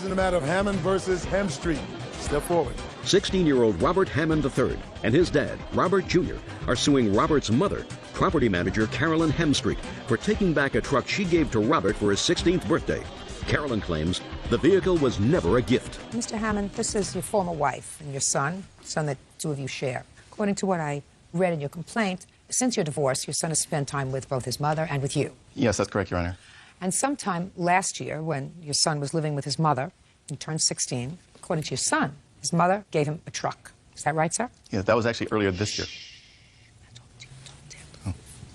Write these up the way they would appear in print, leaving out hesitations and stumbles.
In the matter of Hammond versus Hemstreet. Step forward. 16-year-old Robert Hammond III and his dad, Robert Jr., are suing Robert's mother, property manager Carolyn Hemstreet, for taking back a truck she gave to Robert for his 16th birthday. Carolyn claims the vehicle was never a gift. Mr. Hammond, this is your former wife and your son that two of you share. According to what I read in your complaint, since your divorce, your son has spent time with both his mother and with you. Yes, that's correct, Your Honor. And sometime last year, when your son was living with his mother, he turned 16, according to your son, his mother gave him a truck. Is that right, sir? Yeah, that was actually earlier this year.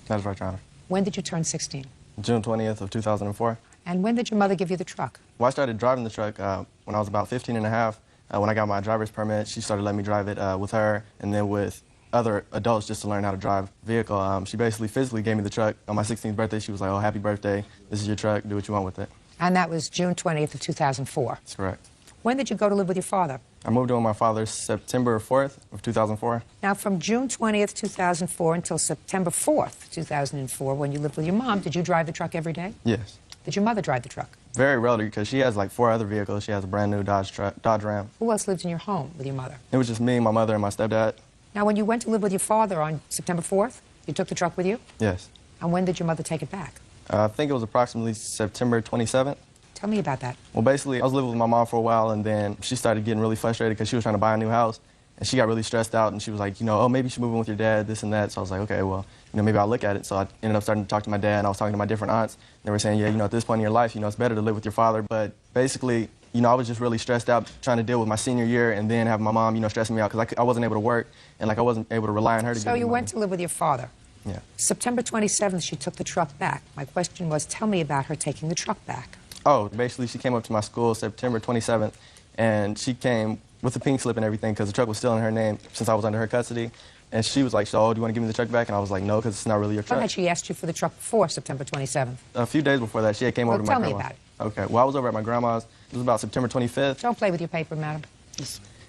That is right, Your Honor. When did you turn 16? June 20th of 2004. And when did your mother give you the truck? Well, I started driving the truck when I was about 15 and a half. When I got my driver's permit, she started letting me drive it with her and then with other adults just to learn how to drive a vehicle. She basically physically gave me the truck. On my 16th birthday, she was like, "Oh, happy birthday. This is your truck. Do what you want with it." And that was June 20th of 2004. That's correct. When did you go to live with your father? I moved in with my father September 4th of 2004. Now, from June 20th, 2004 until September 4th, 2004, when you lived with your mom, did you drive the truck every day? Yes. Did your mother drive the truck? Very rarely, because she has like 4 other vehicles. She has a brand new Dodge Ram. Who else lived in your home with your mother? It was just me, my mother, and my stepdad. Now, when you went to live with your father on September 4th, you took the truck with you? Yes. And when did your mother take it back? I think it was approximately September 27th. Tell me about that. Well, basically, I was living with my mom for a while, and then she started getting really frustrated because she was trying to buy a new house, and she got really stressed out, and she was like, oh, maybe you should move in with your dad, this and that. So I was like, okay, well, maybe I'll look at it. So I ended up starting to talk to my dad, and I was talking to my different aunts. They were saying, yeah, at this point in your life, it's better to live with your father. But basically, I was just really stressed out trying to deal with my senior year and then have my mom, stressing me out because I wasn't able to work, and I wasn't able to rely on her to So you went to live with your father. Yeah. September 27th, she took the truck back. My question was, tell me about her taking the truck back. Oh, basically, she came up to my school September 27th, and she came with the pink slip and everything because the truck was still in her name since I was under her custody. And she was like, "So, do you want to give me the truck back?" And I was like, "No, because it's not really your truck." When had she asked you for the truck before September 27th? A few days before that, she had came over to my grandma's. Tell me about it. Okay. Well, I was over at my grandma's. It was about September 25th. Don't play with your paper, madam.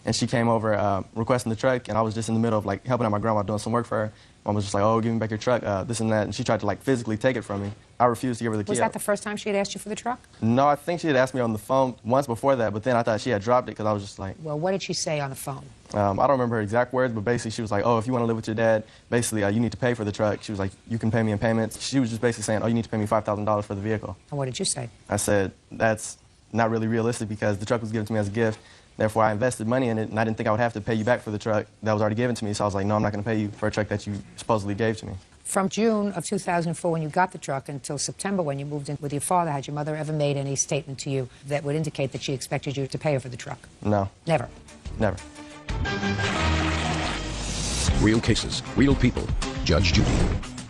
And she came over requesting the truck, and I was just in the middle of helping out my grandma doing some work for her. Mom was just like, "Oh, give me back your truck, this and that," and she tried to physically take it from me. I refused to give her the key. Was that the first time she had asked you for the truck? No, I think she had asked me on the phone once before that, but then I thought she had dropped it because I was just like... Well, what did she say on the phone? I don't remember her exact words, but basically she was like, "Oh, if you want to live with your dad, basically you need to pay for the truck." She was like, "You can pay me in payments." She was just basically saying, "Oh, you need to pay me $5,000 for the vehicle." And what did you say? I said, "That's not really realistic because the truck was given to me as a gift. Therefore, I invested money in it, and I didn't think I would have to pay you back for the truck that was already given to me." So I was like, "No, I'm not going to pay you for a truck that you supposedly gave to me." From June of 2004, when you got the truck, until September, when you moved in with your father, had your mother ever made any statement to you that would indicate that she expected you to pay her for the truck? No. Never? Never. Real cases, real people. Judge Judy.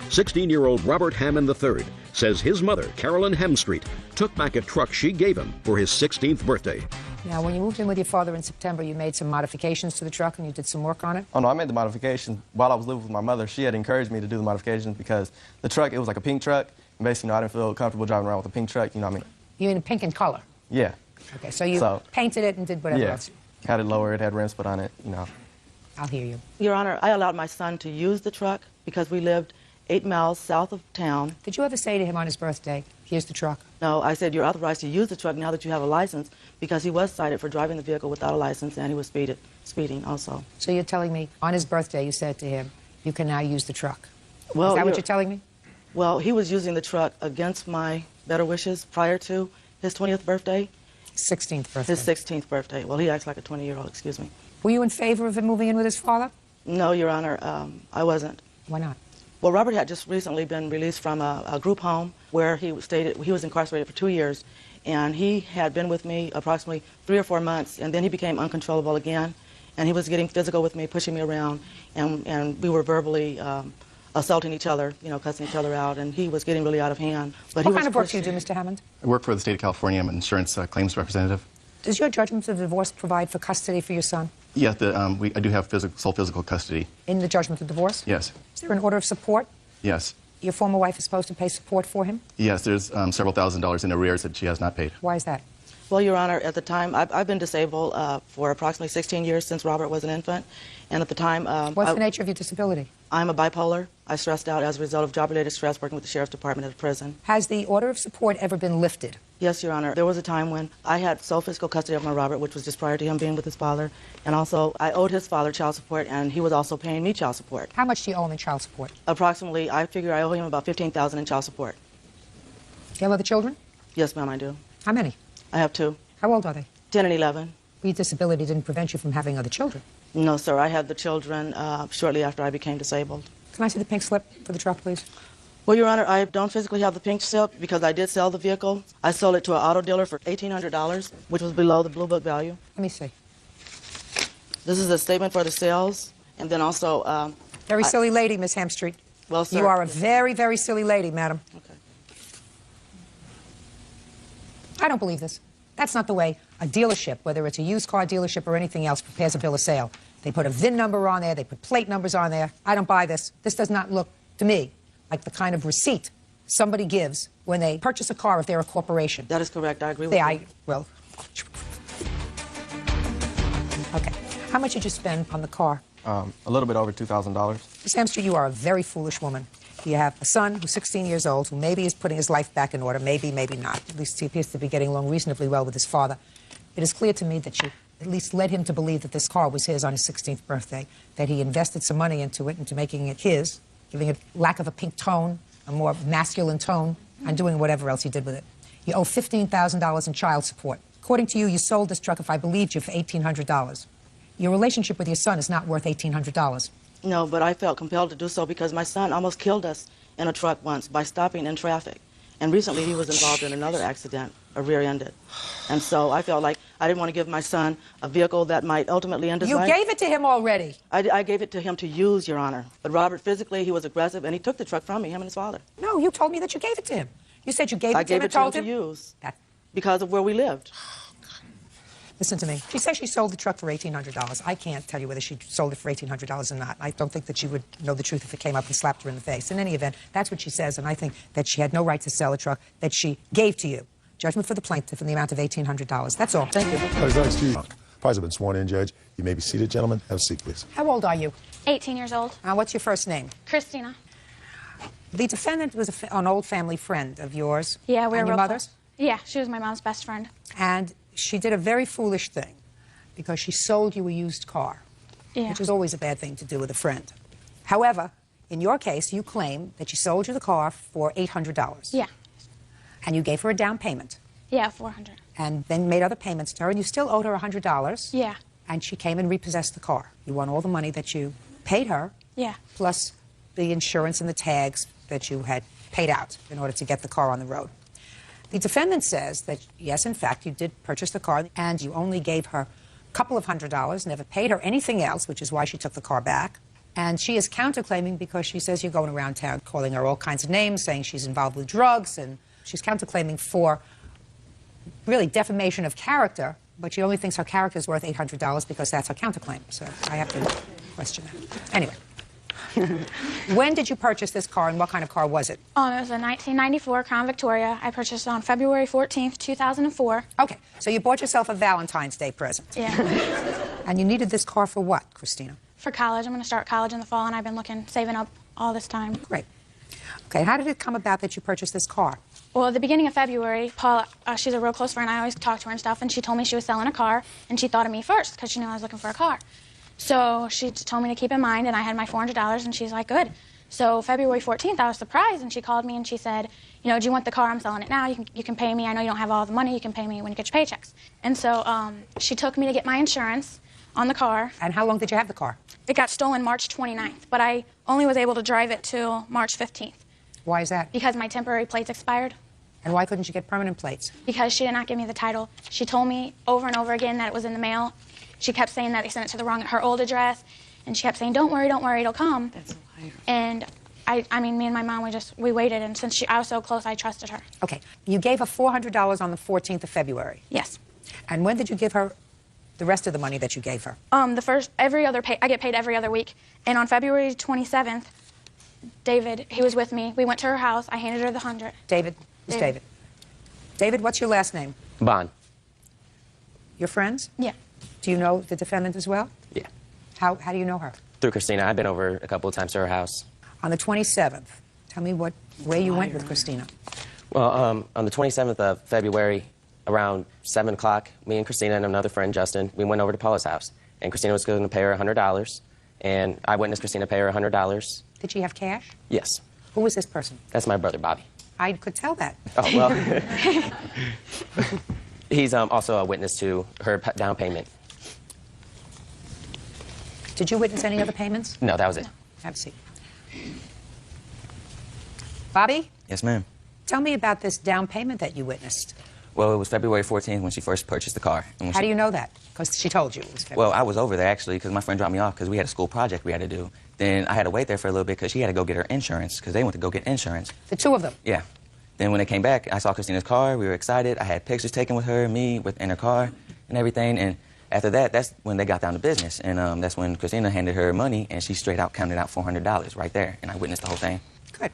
16-year-old Robert Hammond III says his mother, Carolyn Hemstreet, took back a truck she gave him for his 16th birthday. Now, when you moved in with your father in September, you made some modifications to the truck and you did some work on it? Oh, no, I made the modifications while I was living with my mother. She had encouraged me to do the modifications because the truck, it was like a pink truck. And basically, I didn't feel comfortable driving around with a pink truck, what I mean? You mean pink in color? Yeah. Okay, so you painted it and did whatever else? Had it lower, it had rims put on it, I'll hear you. Your Honor, I allowed my son to use the truck because we lived 8 miles south of town. Did you ever say to him on his birthday, "Here's the truck"? No, I said, "You're authorized to use the truck now that you have a license," because he was cited for driving the vehicle without a license and he was speeding also. So you're telling me on his birthday you said to him, "You can now use the truck." Well, is that what you're telling me? Well, he was using the truck against my better wishes prior to his 20th birthday. 16th birthday. His 16th birthday. Well, he acts like a 20-year-old, excuse me. Were you in favor of him moving in with his father? No, Your Honor, I wasn't. Why not? Well, Robert had just recently been released from a group home where he was incarcerated for 2 years, and he had been with me approximately 3 or 4 months, and then he became uncontrollable again, and he was getting physical with me, pushing me around, and we were verbally assaulting each other, cussing each other out, and he was getting really out of hand. But what kind of work do you do, Mr. Hammond? I work for the state of California. I'm an insurance claims representative. Does your judgment of divorce provide for custody for your son? Yeah, I do have sole physical custody. In the judgment of divorce? Yes. Is there an order of support? Yes. Your former wife is supposed to pay support for him? Yes, there's several $1,000s in arrears that she has not paid. Why is that? Well, Your Honor, at the time, I've been disabled for approximately 16 years since Robert was an infant, and at the time... What's the nature of your disability? I'm a bipolar. I stressed out as a result of job-related stress working with the Sheriff's Department at a prison. Has the order of support ever been lifted? Yes, Your Honor. There was a time when I had sole physical custody of my Robert, which was just prior to him being with his father. And also, I owed his father child support, and he was also paying me child support. How much do you owe him in child support? Approximately, I figure I owe him about $15,000 in child support. Do you have other children? Yes, ma'am, I do. How many? I have 2. How old are they? 10 and 11. Your disability didn't prevent you from having other children. No, sir. I had the children shortly after I became disabled. Can I see the pink slip for the truck, please? Well, Your Honor, I don't physically have the pink slip because I did sell the vehicle. I sold it to an auto dealer for $1,800, which was below the Blue Book value. Let me see. This is a statement for the sales, and then also... Very silly lady, Miss Hemstreet. Well, sir... You are a very, very silly lady, madam. Okay. I don't believe this. That's not the way a dealership, whether it's a used car dealership or anything else, prepares a bill of sale. They put a VIN number on there, they put plate numbers on there. I don't buy this. This does not look, to me, like the kind of receipt somebody gives when they purchase a car if they're a corporation. That is correct. I agree with you. Well, okay. How much did you spend on the car? A little bit over $2,000. Miss Hemstreet, you are a very foolish woman. You have a son who's 16 years old, who maybe is putting his life back in order, maybe, maybe not. At least he appears to be getting along reasonably well with his father. It is clear to me that you at least led him to believe that this car was his on his 16th birthday, that he invested some money into it, into making it his, giving it lack of a pink tone, a more masculine tone, and doing whatever else he did with it. You owe $15,000 in child support. According to you, you sold this truck, if I believed you, for $1,800. Your relationship with your son is not worth $1,800. No, but I felt compelled to do so because my son almost killed us in a truck once by stopping in traffic. And recently he was involved in another accident, a rear-ended. And so I felt like I didn't want to give my son a vehicle that might ultimately end his life. You gave it to him already. I gave it to him to use, Your Honor. But Robert, physically, he was aggressive, and he took the truck from me, him and his father. No, you told me that you gave it to him. You said you gave it to him and told him to use that. Because of where we lived. Listen to me. She says she sold the truck for $1,800. I can't tell you whether she sold it for $1,800 or not. I don't think that she would know the truth if it came up and slapped her in the face. In any event, that's what she says, and I think that she had no right to sell a truck that she gave to you. Judgment for the plaintiff in the amount of $1,800. That's all. Thank you. Thanks, Jude. Parties have been sworn in, Judge. You may be seated, gentlemen. Have a seat, please. How old are you? 18 years old. What's your first name? Christina. The defendant was an old family friend of yours. Yeah, we were and your real mother's? close. Yeah, she was my mom's best friend. And she did a very foolish thing because she sold you a used car, Yeah. which is always a bad thing to do with a friend. However, in your case, you claim that she sold you the car for $800. Yeah. And you gave her a down payment. Yeah, 400. And then made other payments to her, and you still owed her $100. Yeah. And she came and repossessed the car. You won all the money that you paid her, Yeah. plus the insurance and the tags that you had paid out in order to get the car on the road. The defendant says that, yes, in fact, you did purchase the car, and you only gave her a couple of $100, never paid her anything else, which is why she took the car back. And she is counterclaiming because she says you're going around town calling her all kinds of names, saying she's involved with drugs, and she's counterclaiming for really defamation of character, but she only thinks her character is worth $800 because that's her counterclaim. So I have to question that. Anyway. When did you purchase this car, and what kind of car was it? It was a 1994 Crown Victoria. I purchased it on February 14th, 2004. Okay, so you bought yourself a Valentine's Day present. Yeah. And you needed this car for what, Christina? For college. I'm going to start college in the fall, and I've been saving up all this time. Great. Okay, how did it come about that you purchased this car? Well, at the beginning of February, Paula, she's a real close friend. I always talk to her and stuff, and she told me she was selling a car, and she thought of me first because she knew I was looking for a car. So she told me to keep in mind, and I had my $400, and she's like, good. So February 14th, I was surprised, and she called me, and she said, you know, do you want the car? I'm selling it now. You can pay me. I know you don't have all the money. You can pay me when you get your paychecks. And so she took me to get my insurance on the car. And how long did you have the car? It got stolen March 29th, but I only was able to drive it till March 15th. Why is that? Because my temporary plates expired. And why couldn't you get permanent plates? Because she did not give me the title. She told me over and over again that it was in the mail. She kept saying that they sent it to her old address, and she kept saying, don't worry, it'll come. That's a liar. And I mean, me and my mom, we waited, and since I was so close, I trusted her. Okay, you gave her $400 on the 14th of February. Yes. And when did you give her the rest of the money that you gave her? I get paid every other week. And on February 27th, David, he was with me. We went to her house. I handed her the 100. David? Who's David? David, what's your last name? Bond. Your friends? Yeah. Do you know the defendant as well? Yeah. How do you know her? Through Christina. I've been over a couple of times to her house. On the 27th, tell me where you went with Christina. Well, on the 27th of February, around 7 o'clock, me and Christina and another friend, Justin, we went over to Paula's house. And Christina was going to pay her $100. And I witnessed Christina pay her $100. Did she have cash? Yes. Who was this person? That's my brother, Bobby. I could tell that. Oh, well. He's also a witness to her down payment. Did you witness any other payments? No, that was it. Have a seat. Bobby? Yes, ma'am. Tell me about this down payment that you witnessed. Well, it was February 14th when she first purchased the car. And when How do you know that? Because she told you it was February. Well, I was over there, actually, because my friend dropped me off because we had a school project we had to do. Then I had to wait there for a little bit because she had to go get her insurance because they went to go get insurance. The two of them? Yeah. Then when they came back, I saw Christina's car. We were excited. I had pictures taken with her, me, in her car and everything. And after that, that's when they got down to business. And that's when Christina handed her money, and she straight out counted out $400 right there. And I witnessed the whole thing. Good.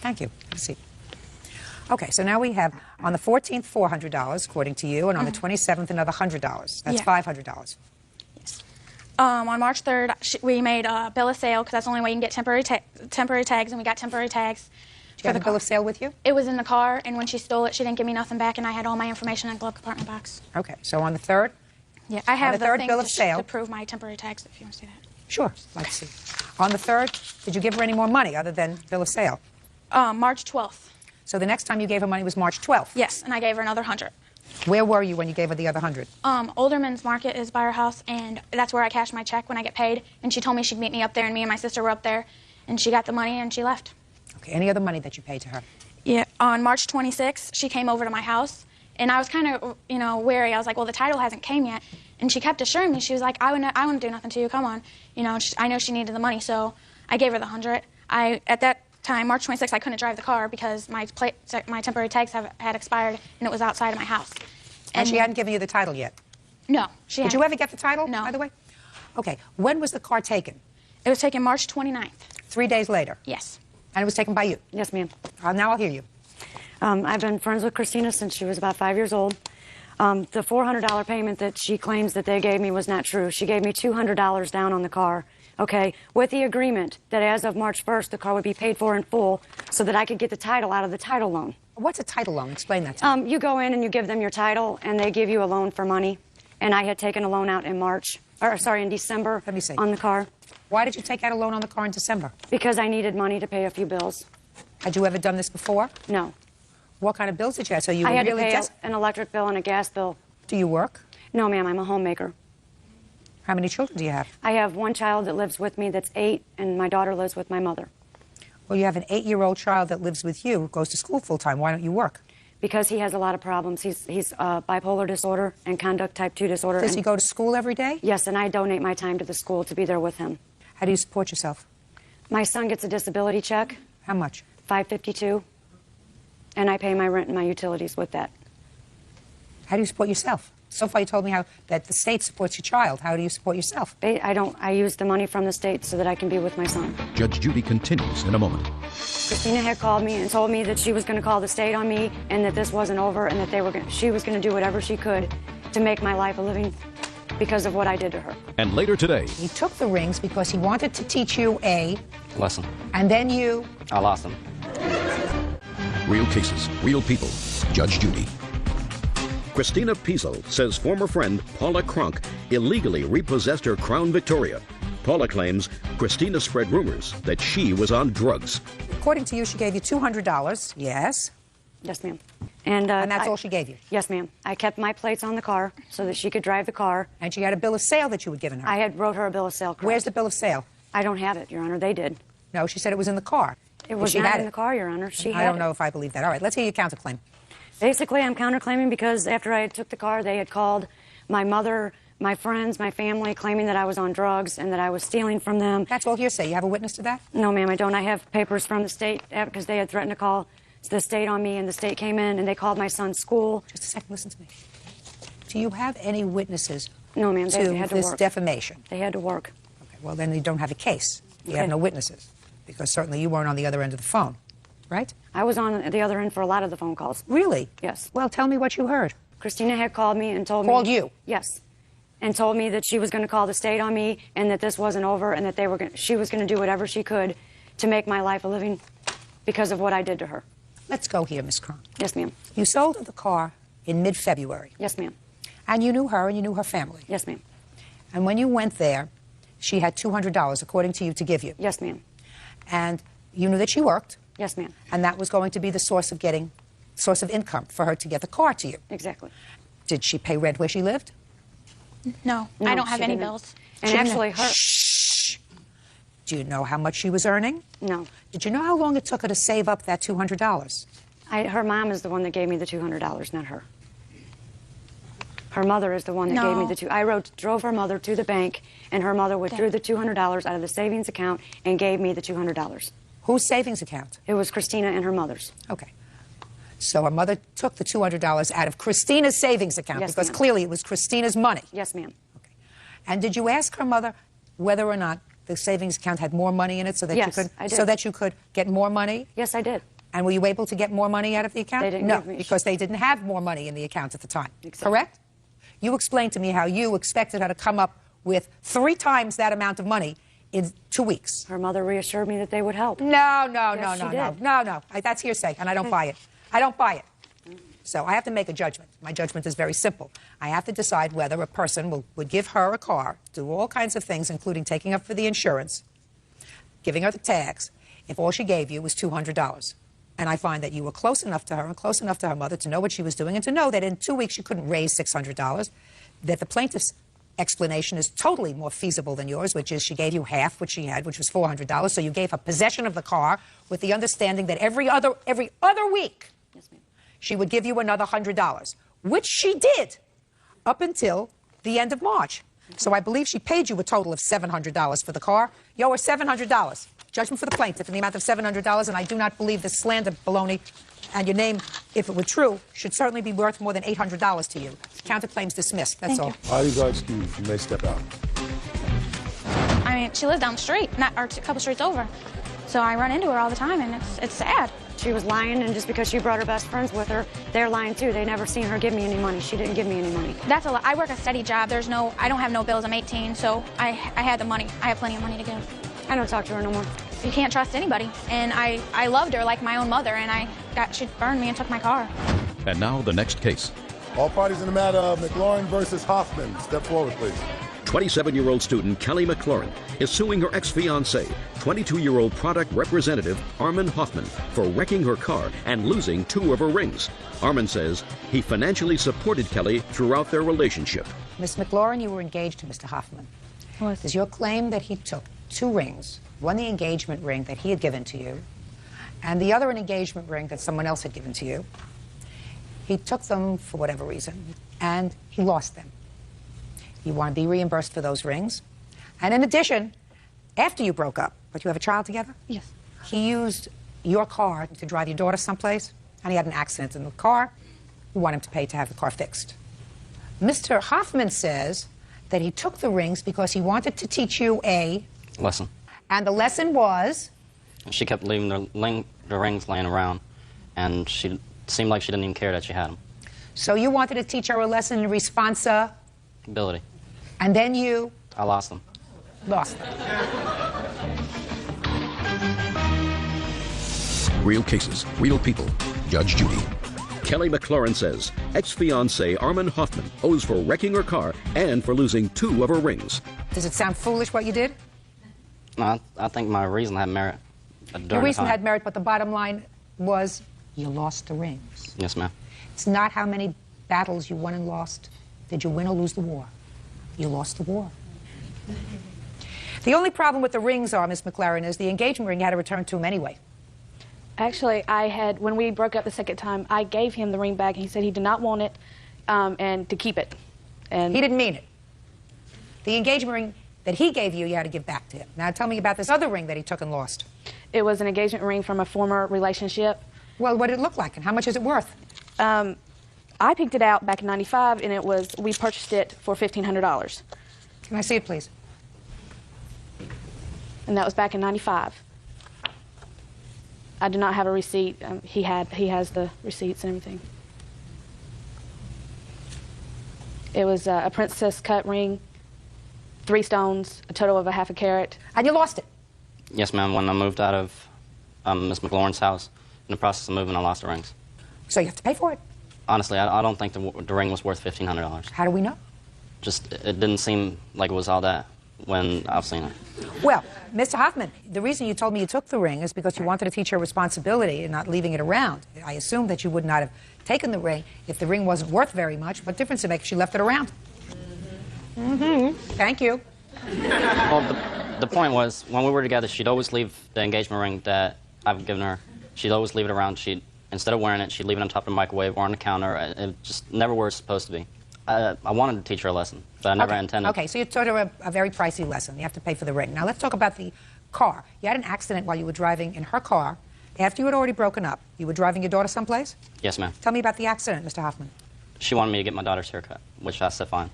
Thank you. Have a seat. Okay, so now we have on the 14th, $400, according to you, and on the 27th, another $100. That's Yeah. $500. Yes. On March 3rd, we made a bill of sale because that's the only way you can get temporary tags, and we got temporary tags. Do you have a bill of sale with you? It was in the car, and when she stole it, she didn't give me nothing back, and I had all my information in a glove compartment box. Okay, so on the 3rd? Yeah, I have the the third thing bill of sale. to prove my temporary tags, if you want to see that. Sure, let's see. On the 3rd, did you give her any more money other than bill of sale? March 12th. So the next time you gave her money was March 12th? Yes, and I gave her another 100. Where were you when you gave her the other 100? Olderman's Market is by her house, and that's where I cash my check when I get paid. And she told me she'd meet me up there, and me and my sister were up there, and she got the money and she left. Okay, any other money that you paid to her? Yeah, on March 26th, she came over to my house, and I was kind of, wary. I was like, well, the title hasn't came yet. And she kept assuring me, she was like, I wouldn't do nothing to you, come on. I know she needed the money, so I gave her the 100. At that time, March 26th, I couldn't drive the car because my temporary tags had expired, and it was outside of my house. And she hadn't given you the title yet? No. Did you ever get the title, No. by the way? Okay, when was the car taken? It was taken March 29th. 3 days later? Yes. And it was taken by you? Yes, ma'am. Now I'll hear you. I've been friends with Christina since she was about 5 years old. The $400 payment that she claims that they gave me was not true. She gave me $200 down on the car, okay, with the agreement that as of March 1st, the car would be paid for in full so that I could get the title out of the title loan. What's a title loan? Explain that to me. You go in and you give them your title, and they give you a loan for money. And I had taken a loan out in in December Let me see. on the car. Why did you take out a loan on the car in December? Because I needed money to pay a few bills. Had you ever done this before? No. What kind of bills did you have? So you I were had really to pay desperate? an electric bill and a gas bill. Do you work? No, ma'am, I'm a homemaker. How many children do you have? I have one child that lives with me that's 8, and my daughter lives with my mother. Well, you have an 8-year-old child that lives with you, goes to school full-time. Why don't you work? Because he has a lot of problems. He's bipolar disorder and conduct type 2 disorder. Does he go to school every day? Yes, and I donate my time to the school to be there with him. How do you support yourself? My son gets a disability check, How much? $552, and I pay my rent and my utilities with that. How do you support yourself? So far you told me that the state supports your child. How do you support yourself? I use the money from the state so that I can be with my son. Judge Judy continues in a moment. Christina had called me and told me that she was going to call the state on me and that this wasn't over and that she was going to do whatever she could to make my life a living because of what I did to her. And later today, He took the rings because he wanted to teach you Lesson. and then you... I lost him. real cases, real people. Judge Judy. Christina Piesel says former friend Paula Kronk illegally repossessed her Crown Victoria. Paula claims Christina spread rumors that she was on drugs. According to you, she gave you $200. Yes. Yes, ma'am. And that's all she gave you? Yes, ma'am. I kept my plates on the car so that she could drive the car. And she had a bill of sale that you had given her? I had wrote her a bill of sale. Correct. Where's the bill of sale? I don't have it, Your Honor. They did. No, she said it was in the car. It was she not had in it. the car, Your Honor. I don't know if I believe that. All right, let's hear your counterclaim. Basically, I'm counterclaiming because after I took the car, they had called my mother, my friends, my family, claiming that I was on drugs and that I was stealing from them. That's all hearsay. You have a witness to that? No, ma'am, I don't. I have papers from the state because they had threatened to call the state on me, and the state came in and they called my son's school. Just a second, listen to me. Do you have any witnesses No, ma'am, they had to this work. defamation? They had to work. Okay, well, then you don't have a case. You Okay. have no witnesses because certainly you weren't on the other end of the phone, right? I was on the other end for a lot of the phone calls. Really? Yes. Well, tell me what you heard. Christina had called me and told me... Called you? Yes. and told me that she was going to call the state on me and that this wasn't over and that she was going to do whatever she could to make my life a living because of what I did to her. Let's go here, Miss Cron. Yes, ma'am. You sold her the car in mid-February. Yes, ma'am. And you knew her and you knew her family. Yes, ma'am. And when you went there, she had $200, according to you, to give you. Yes, ma'am. And you knew that she worked. Yes, ma'am. And that was going to be the source of income for her to get the car to you. Exactly. Did she pay rent where she lived? No, No, I don't have she any didn't. bills. And actually, her... Shh. Do you know how much she was earning? No. Did you know how long it took her to save up that $200? Her mom is the one that gave me the $200, not her. Her mother is the one that gave me the I drove her mother to the bank, and her mother withdrew the $200 out of the savings account and gave me the $200. Whose savings account? It was Christina and her mother's. Okay. So her mother took the $200 out of Christina's savings account Yes, because ma'am. clearly it was Christina's money. Yes, ma'am. Okay. And did you ask her mother whether or not the savings account had more money in it so that Yes, you could I did. so that you could get more money? Yes, I did. And were you able to get more money out of the account? They didn't no, give me- because they didn't have more money in the account at the time. Exactly. Correct? You explained to me how you expected her to come up with 3 times that amount of money in 2 weeks. Her mother reassured me that they would help. No. Yes, she did. No. That's hearsay, and I don't buy it. I don't buy it. So I have to make a judgment. My judgment is very simple. I have to decide whether a person would give her a car, do all kinds of things, including taking up for the insurance, giving her the tags, if all she gave you was $200. And I find that you were close enough to her and close enough to her mother to know what she was doing and to know that in 2 weeks you couldn't raise $600, that the plaintiff's explanation is totally more feasible than yours, which is she gave you half what she had, which was $400. So you gave her possession of the car with the understanding that every other week she would give you another $100, which she did up until the end of March. So I believe she paid you a total of $700 for the car. You owe her $700. Judgment for the plaintiff in the amount of $700, and I do not believe this slander baloney and your name, if it were true, should certainly be worth more than $800 to you. Counterclaims dismissed. That's all. All these are excused. You may step out. I mean, she lives down the street, or a couple streets over. So I run into her all the time, and it's sad. She was lying, and just because she brought her best friends with her, they're lying too. They never seen her give me any money. She didn't give me any money. That's a lot. I work a steady job. I don't have no bills. I'm 18, so I had the money. I have plenty of money to give. I don't talk to her no more. You can't trust anybody. And I loved her like my own mother, and she burned me and took my car. And now the next case. All parties in the matter of McLaurin versus Hoffman. Step forward, please. 27-year-old student Kelly McLaurin is suing her ex-fiancé, 22-year-old product representative Armin Hoffman, for wrecking her car and losing 2 of her rings. Armin says he financially supported Kelly throughout their relationship. Miss McLaurin, you were engaged to Mr. Hoffman. Is your claim that he took 2 rings, one the engagement ring that he had given to you, and the other an engagement ring that someone else had given to you? He took them for whatever reason, and he lost them. You want to be reimbursed for those rings. And in addition, after you broke up, but you have a child together? Yes. He used your car to drive your daughter someplace, and he had an accident in the car. You want him to pay to have the car fixed. Mr. Hoffman says that he took the rings because he wanted to teach you a lesson. And the lesson was? She kept leaving the rings laying around, and she seemed like she didn't even care that she had them. So you wanted to teach her a lesson in responsibility. And then you? I lost them. Lost them. Real cases, real people. Judge Judy. Kelly McLaurin says ex-fiancé Armin Hoffman owes for wrecking her car and for losing 2 of her rings. Does it sound foolish what you did? No, I think my reason had merit. Your reason had merit, but the bottom line was you lost the rings. Yes, ma'am. It's not how many battles you won and lost. Did you win or lose the war? You lost the war. The only problem with the rings are, Miss McLaurin, is the engagement ring you had to return to him anyway. Actually, when we broke up the second time, I gave him the ring back, and he said he did not want it and to keep it. And he didn't mean it. The engagement ring that he gave you, you had to give back to him. Now tell me about this other ring that he took and lost. It was an engagement ring from a former relationship. Well, what did it look like, and how much is it worth? I picked it out back in '95, and we purchased it for $1,500. Can I see it, please? And that was back in '95. I do not have a receipt. He has the receipts and everything. It was a princess cut ring, 3 stones, a total of a ½ carat. And you lost it? Yes, ma'am. When I moved out of Miss McLaurin's house, in the process of moving, I lost the rings. So you have to pay for it? Honestly, I don't think the ring was worth $1,500. How do we know? Just, it didn't seem like it was all that when I've seen it. Well, Mr. Hoffman, the reason you told me you took the ring is because you wanted to teach her responsibility and not leaving it around. I assume that you would not have taken the ring if the ring wasn't worth very much. What difference did it make if she left it around? Mm-hmm. Thank you. Well, the point was, when we were together, she'd always leave the engagement ring that I've given her. She'd always leave it around. Instead of wearing it, she'd leave it on top of the microwave or on the counter. It just never where it's supposed to be. I wanted to teach her a lesson, but I never intended. Okay, so you taught her a very pricey lesson. You have to pay for the ring. Now let's talk about the car. You had an accident while you were driving in her car. After you had already broken up, you were driving your daughter someplace? Yes, ma'am. Tell me about the accident, Mr. Hoffman. She wanted me to get my daughter's haircut, which I said fine.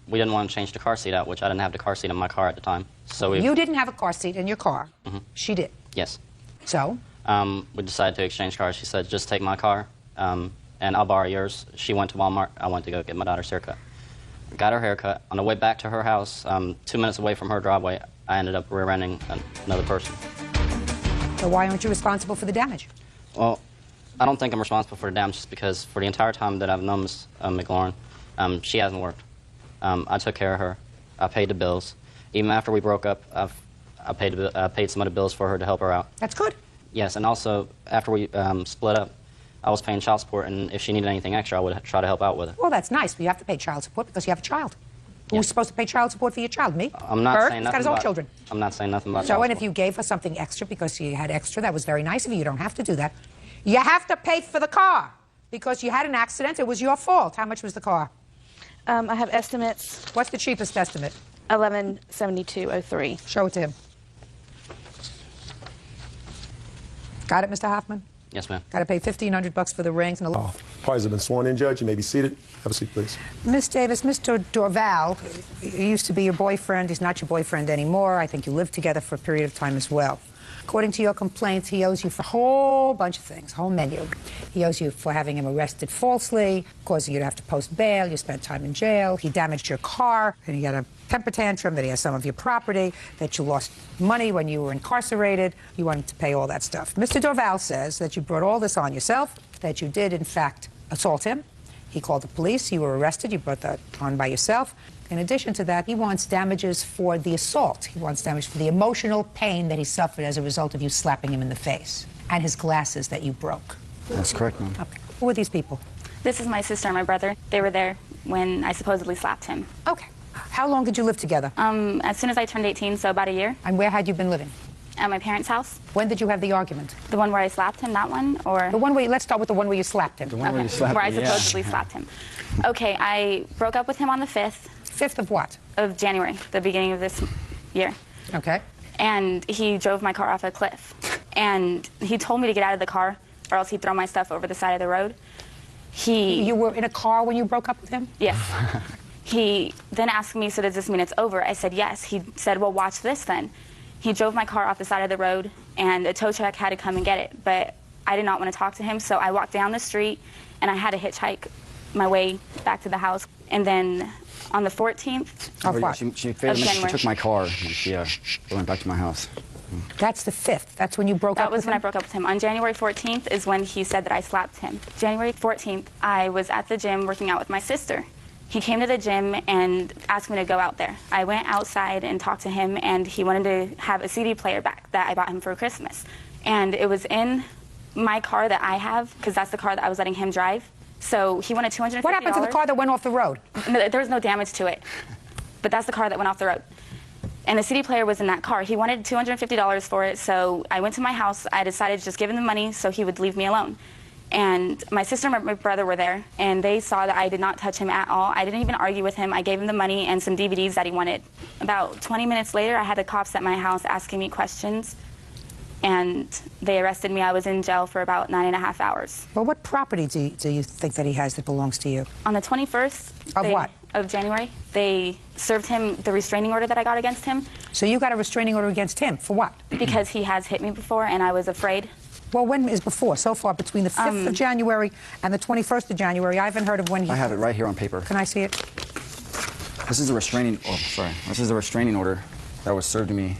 We didn't want to change the car seat out, which I didn't have the car seat in my car at the time. So You didn't have a car seat in your car. Mm-hmm. She did. Yes. So? We decided to exchange cars. She said, just take my car, and I'll borrow yours. She went to Walmart. I went to go get my daughter's haircut. Got her haircut. On the way back to her house, 2 minutes away from her driveway, I ended up rear-ending another person. So why aren't you responsible for the damage? Well, I don't think I'm responsible for the damage just because for the entire time that I've known Ms. McLaurin, she hasn't worked. I took care of her. I paid the bills. Even after we broke up, I paid some of the bills for her to help her out. That's good. Yes, and also, after we split up, I was paying child support, and if she needed anything extra, I would try to help out with it. Well, that's nice, but you have to pay child support because you have a child. Who's supposed to pay child support for your child? Me? I'm not Her? saying He's nothing got his own about children. I'm not saying nothing about So, child and if support. you gave her something extra because you had extra, that was very nice of you. You don't have to do that. You have to pay for the car because you had an accident. It was your fault. How much was the car? I have estimates. What's the cheapest estimate? $1172.03. Show it to him. Got it, Mr. Hoffman? Yes, ma'am. Got to pay $1,500 for the rings and a Parties have been sworn in, Judge. You may be seated. Have a seat, please. Miss Davis, Mr. Dorval, he used to be your boyfriend. He's not your boyfriend anymore. I think you lived together for a period of time as well. According to your complaints, he owes you for a whole bunch of things, a whole menu. He owes you for having him arrested falsely, causing you to have to post bail. You spent time in jail. He damaged your car, and he had a temper tantrum, that he has some of your property, that you lost money when you were incarcerated. You wanted to pay all that stuff. Mr. Dorval says that you brought all this on yourself, that you did, in fact, assault him. He called the police. You were arrested. You brought that on by yourself. In addition to that, he wants damages for the assault. He wants damage for the emotional pain that he suffered as a result of you slapping him in the face and his glasses that you broke. That's correct, ma'am. Okay. Who are these people? This is my sister and my brother. They were there when I supposedly slapped him. Okay. How long did you live together? As soon as I turned 18, so about a year. And where had you been living? At my parents' house. When did you have the argument? The one where I slapped him, that one, or? The one where, let's start with the one where you slapped him. The one where you slapped where him, I supposedly slapped him. Okay, I broke up with him on the 5th. 5th of what? Of January, the beginning of this year. Okay. And he drove my car off a cliff. And he told me to get out of the car, or else he'd throw my stuff over the side of the road. You were in a car when you broke up with him? Yes. He then asked me, so does this mean it's over? I said, yes. He said, well, watch this then. He drove my car off the side of the road, and a tow truck had to come and get it. But I did not want to talk to him, so I walked down the street, and I had to hitchhike my way back to the house. And then on the 14th of what? She took my car, and she went back to my house. That's the 5th. That's when you broke up with him? That was when I broke up with him. On January 14th is when he said that I slapped him. January 14th, I was at the gym working out with my sister. He came to the gym and asked me to go out there. I went outside and talked to him, and he wanted to have a CD player back that I bought him for Christmas. And it was in my car that I have, because that's the car that I was letting him drive. So he wanted $250. What happened to the car that went off the road? No, there was no damage to it. But that's the car that went off the road. And the CD player was in that car. He wanted $250 for it, so I went to my house. I decided to just give him the money so he would leave me alone. And my sister and my brother were there, and they saw that I did not touch him at all. I didn't even argue with him. I gave him the money and some DVDs that he wanted. About 20 minutes later, I had the cops at my house asking me questions, and they arrested me. I was in jail for about 9.5 hours. Well, what property do you think that he has that belongs to you? On the 21st of January, they served him the restraining order that I got against him. So you got a restraining order against him for what? Because he has hit me before, and I was afraid. Well, when is before? So far, between the 5th of January and the 21st of January, I haven't heard of when he... I have it right here on paper. Can I see it? This is a restraining... Oh, sorry. This is a restraining order that was served to me.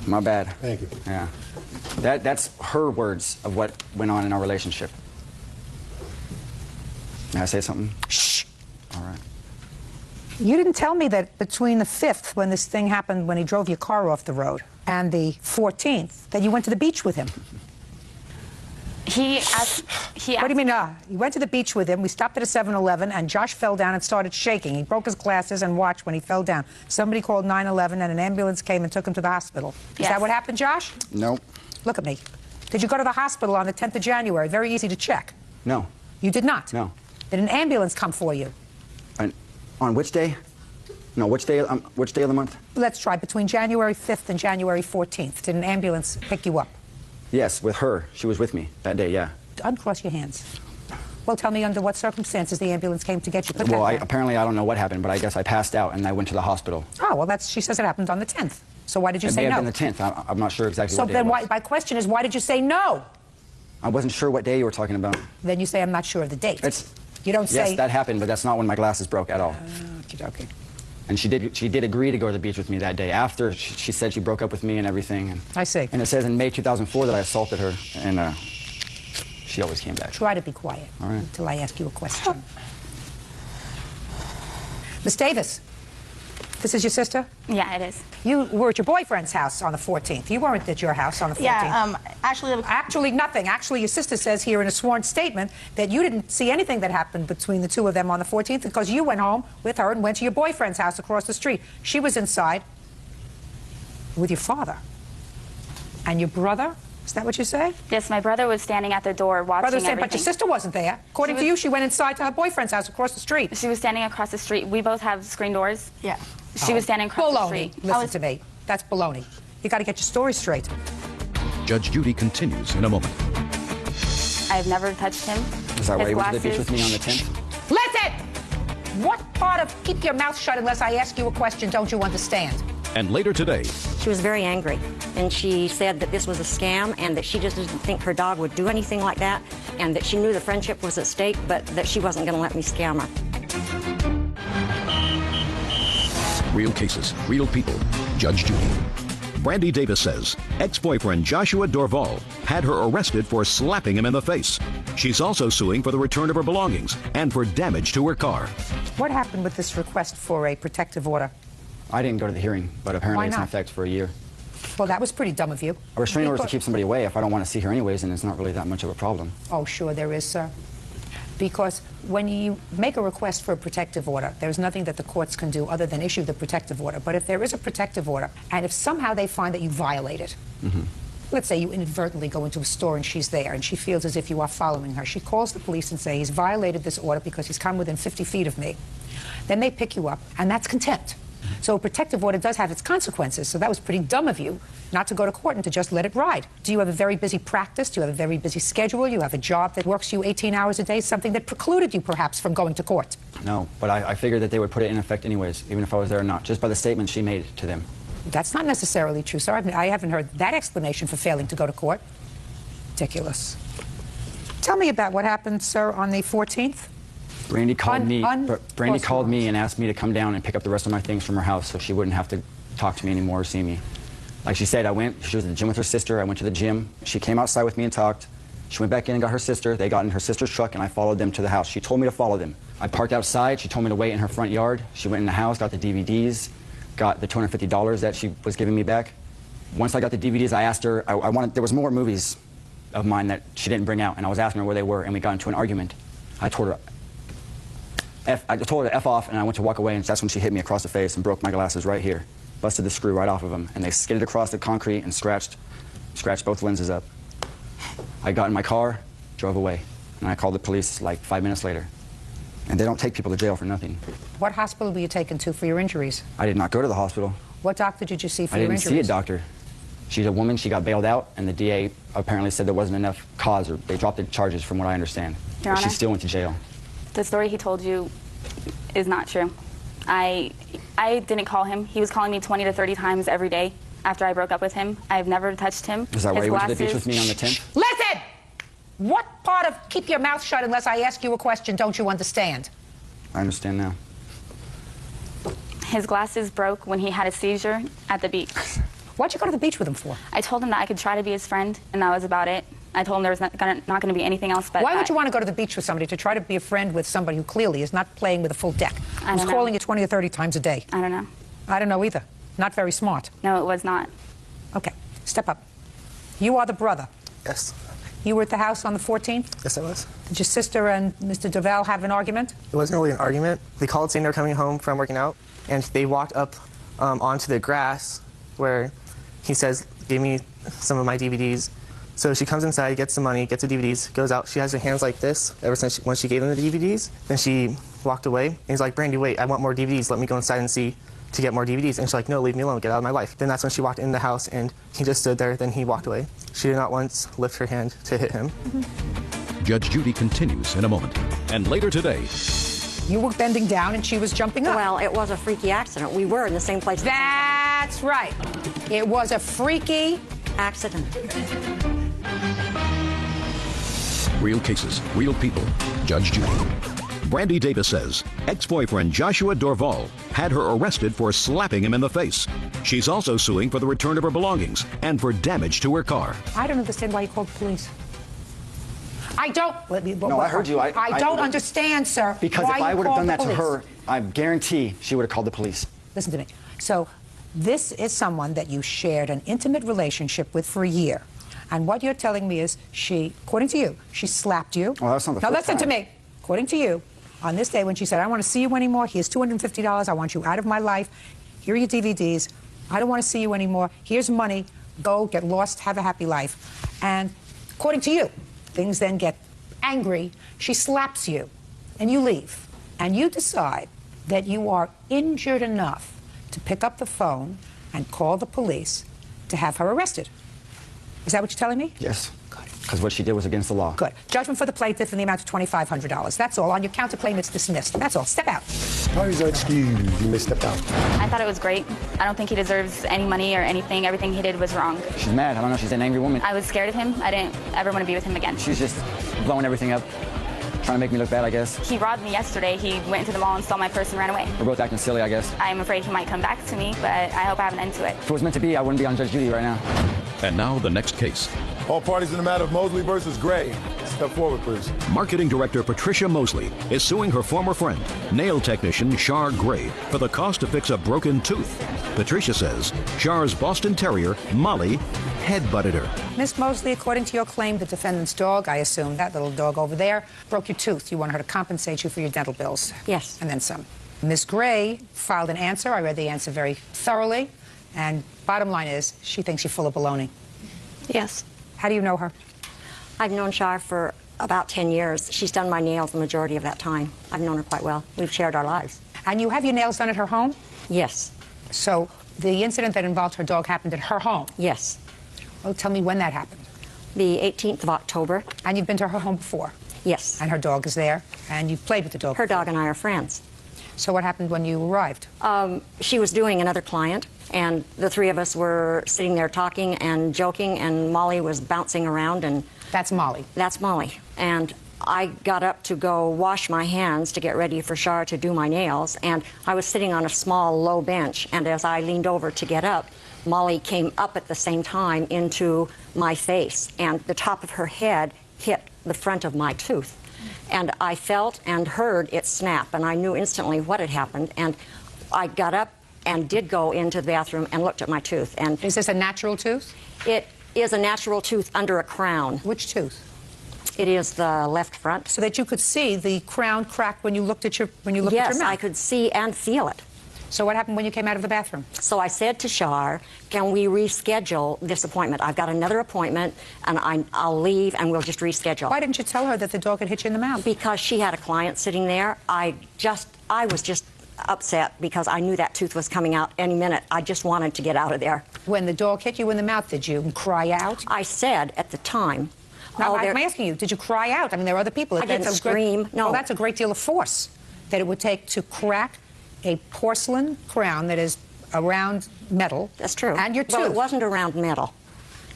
My bad. Thank you. Yeah. That's her words of what went on in our relationship. May I say something? Shh. All right. You didn't tell me that between the 5th, when this thing happened, when he drove your car off the road, and the 14th, that you went to the beach with him. He asked... What do you mean, you went to the beach with him, we stopped at a 7-Eleven, and Josh fell down and started shaking. He broke his glasses and watch when he fell down. Somebody called 911, and an ambulance came and took him to the hospital. Is that what happened, Josh? No. Look at me. Did you go to the hospital on the 10th of January? Very easy to check. No. You did not? No. Did an ambulance come for you? On which day? No, which day of the month? Let's try. Between January 5th and January 14th, did an ambulance pick you up? Yes, with her. She was with me that day, yeah. Uncross your hands. Well, tell me under what circumstances the ambulance came to get you. Put Well, that down. apparently I don't know what happened, but I guess I passed out and I went to the hospital. Oh, well, she says it happened on the 10th. So why did you say no? It may have been the 10th. I'm not sure exactly so what day then it was. my question is, why did you say no? I wasn't sure what day you were talking about. Then you say, I'm not sure of the date. You don't say... Yes, that happened, but that's not when my glasses broke at all. Okay. And she did agree to go to the beach with me that day after she said she broke up with me and everything. And, I see. And it says in May 2004 that I assaulted her, and she always came back. Try to be quiet all right. until I ask you a question. Miss Davis, this is your sister? Yeah, it is. You were at your boyfriend's house on the 14th. You weren't at your house on the 14th. Yeah, Actually nothing. Actually, your sister says here in a sworn statement that you didn't see anything that happened between the two of them on the 14th because you went home with her and went to your boyfriend's house across the street. She was inside with your father. And your brother? Is that what you say? Yes, my brother was standing at the door watching everything. But your sister wasn't there. According to you, she went inside to her boyfriend's house across the street. She was standing across the street. We both have screen doors. Yeah. She was standing across the street. Listen to me. That's baloney. You got to get your story straight. Judge Judy continues in a moment. I've never touched him. Is that why you went to the beach with me on the 10th? Listen! What part of keep your mouth shut unless I ask you a question don't you understand? And later today, she was very angry, and she said that this was a scam and that she just didn't think her dog would do anything like that, and that she knew the friendship was at stake, but that she wasn't going to let me scam her. real cases, real people. Judge Judy. Brandy Davis says ex-boyfriend Joshua Dorval had her arrested for slapping him in the face. She's also suing for the return of her belongings and for damage to her car. What happened with this request for a protective order? I didn't go to the hearing, but apparently it's in effect for a year. Well, that was pretty dumb of you. A restraining order is to keep somebody away. If I don't want to see her anyways, then it's not really that much of a problem. Oh, sure there is, sir. Because when you make a request for a protective order, there's nothing that the courts can do other than issue the protective order. But if there is a protective order, and if somehow they find that you violate it, let's say you inadvertently go into a store and she's there, and she feels as if you are following her. She calls the police and says, he's violated this order because he's come within 50 feet of me. Then they pick you up, and that's contempt. So a protective order does have its consequences, so that was pretty dumb of you not to go to court and to just let it ride. Do you have a very busy practice? Do you have a very busy schedule? You have a job that works you 18 hours a day, something that precluded you perhaps from going to court? No, but I figured that they would put it in effect anyways, even if I was there or not, just by the statement she made to them. That's not necessarily true, sir. I haven't heard that explanation for failing to go to court. Ridiculous. Tell me about what happened, sir, on the 14th. Brandy called me and asked me to come down and pick up the rest of my things from her house so she wouldn't have to talk to me anymore or see me. Like she said, she was at the gym with her sister. I went to the gym. She came outside with me and talked. She went back in and got her sister. They got in her sister's truck, and I followed them to the house. She told me to follow them. I parked outside. She told me to wait in her front yard. She went in the house, got the DVDs, got the $250 that she was giving me back. Once I got the DVDs, I asked her, there was more movies of mine that she didn't bring out, and I was asking her where they were, and we got into an argument. I told her to F off, and I went to walk away, and that's when she hit me across the face and broke my glasses right here. Busted the screw right off of them, and they skidded across the concrete and scratched both lenses up. I got in my car, drove away, and I called the police like 5 minutes later. And they don't take people to jail for nothing. What hospital were you taken to for your injuries? I did not go to the hospital. What doctor did you see for your injuries? I didn't see a doctor. She's a woman, she got bailed out, and the DA apparently said there wasn't enough cause, or they dropped the charges from what I understand. Your Honor, she still went to jail. The story he told you is not true. I didn't call him. He was calling me 20 to 30 times every day. after I broke up with him. I've never touched him. Is that why you went to the beach with me on the 10th? Listen! What part of keep your mouth shut unless I ask you a question don't you understand? I understand now. His glasses broke when he had a seizure at the beach. Why'd you go to the beach with him for? I told him that I could try to be his friend, and that was about it. I told him there was not going to be anything else but Why would you want to go to the beach with somebody to try to be a friend with somebody who clearly is not playing with a full deck? Who's calling you 20 or 30 times a day? I don't know. I don't know either. Not very smart. No, it was not. Okay, step up. You are the brother. Yes. You were at the house on the 14th? Yes, I was. Did your sister and Mr. Duval have an argument? It wasn't really an argument. They called saying they were coming home from working out, and they walked up onto the grass where he says, "Give me some of my DVDs." So she comes inside, gets the money, gets the DVDs, goes out. She has her hands like this ever since when she gave him the DVDs. Then she walked away, and he's like, "Brandy, wait, I want more DVDs. Let me go inside and see to get more DVDs." And she's like, "No, leave me alone. Get out of my life." Then that's when she walked in the house, and he just stood there. Then he walked away. She did not once lift her hand to hit him. Judge Judy continues in a moment. And later today, you were bending down and she was jumping up. Well, it was a freaky accident. We were in the same place. That's right. It was a freaky accident. real cases, real people. Judge Judy. Brandy Davis says ex-boyfriend Joshua Dorval had her arrested for slapping him in the face. She's also suing for the return of her belongings and for damage to her car. I don't understand why you called the police. I don't. No, I heard you. I don't understand, sir. Because why if I would have done that to police. her, I guarantee she would have called the police. Listen to me. So this is someone that you shared an intimate relationship with for a year. And what you're telling me is she, according to you, she slapped you. Well, that's not the Now first listen to time. me. According to you, on this day when she said, I don't want to see you anymore, here's $250, I want you out of my life, here are your DVDs, I don't want to see you anymore, here's money, go, get lost, have a happy life. And according to you, things then get angry, she slaps you, and you leave. And you decide that you are injured enough to pick up the phone and call the police to have her arrested. Is that what you're telling me? Yes. Because what she did was against the law. Good. Judgment for the plaintiff in the amount of $2,500. That's all. On your counterclaim, it's dismissed. That's all. Step out. Sorry, excuse. You may step out. I thought it was great. I don't think he deserves any money or anything. Everything he did was wrong. She's mad. I don't know. She's an angry woman. I was scared of him. I didn't ever want to be with him again. She's just blowing everything up, trying to make me look bad, I guess. He robbed me yesterday. He went into the mall and stole my purse and ran away. We're both acting silly, I guess. I'm afraid he might come back to me, but I hope I have an end to it. If it was meant to be, I wouldn't be on Judge Judy right now. And now the next case. All parties in the matter of Mosley versus Gray. Step forward, please. Marketing director Patricia Mosley is suing her former friend, nail technician Shar Gray, for the cost to fix a broken tooth. Patricia says Shar's Boston Terrier, Molly, headbutted her. Miss Mosley, according to your claim, the defendant's dog, I assume that little dog over there, broke your tooth. You want her to compensate you for your dental bills. Yes. And then some. Miss Gray filed an answer. I read the answer very thoroughly. And bottom line is, she thinks you're full of baloney. Yes. How do you know her? I've known Shar for about 10 years. She's done my nails the majority of that time. I've known her quite well. We've shared our lives. And you have your nails done at her home? Yes. So the incident that involved her dog happened at her home? Yes. Well, tell me when that happened. The 18th of October. And you've been to her home before? Yes. And her dog is there? And you've played with the dog? Her dog and I are friends. So what happened when you arrived? She was doing another client, and the three of us were sitting there talking and joking, and Molly was bouncing around. And that's Molly? That's Molly. And I got up to go wash my hands to get ready for Shar to do my nails, and I was sitting on a small, low bench, and as I leaned over to get up, Molly came up at the same time into my face, and the top of her head hit the front of my tooth. And I felt and heard it snap, and I knew instantly what had happened. And I got up and did go into the bathroom and looked at my tooth. And is this a natural tooth? It is a natural tooth under a crown. Which tooth? It is the left front. So that you could see the crown crack when you looked at your at your mouth. Yes, I could see and feel it. So what happened when you came out of the bathroom? So I said to Shar, can we reschedule this appointment? I've got another appointment, and I'll leave, and we'll just reschedule. Why didn't you tell her that the dog had hit you in the mouth? Because she had a client sitting there. I was just upset because I knew that tooth was coming out any minute. I just wanted to get out of there. When the dog hit you in the mouth, did you cry out? I said at the time. No, I'm asking you, did you cry out? I mean, there are other people. I didn't scream, no. Well, that's a great deal of force that it would take to crack a porcelain crown that is a round medal. That's true. And your tooth. Well, it wasn't a round medal.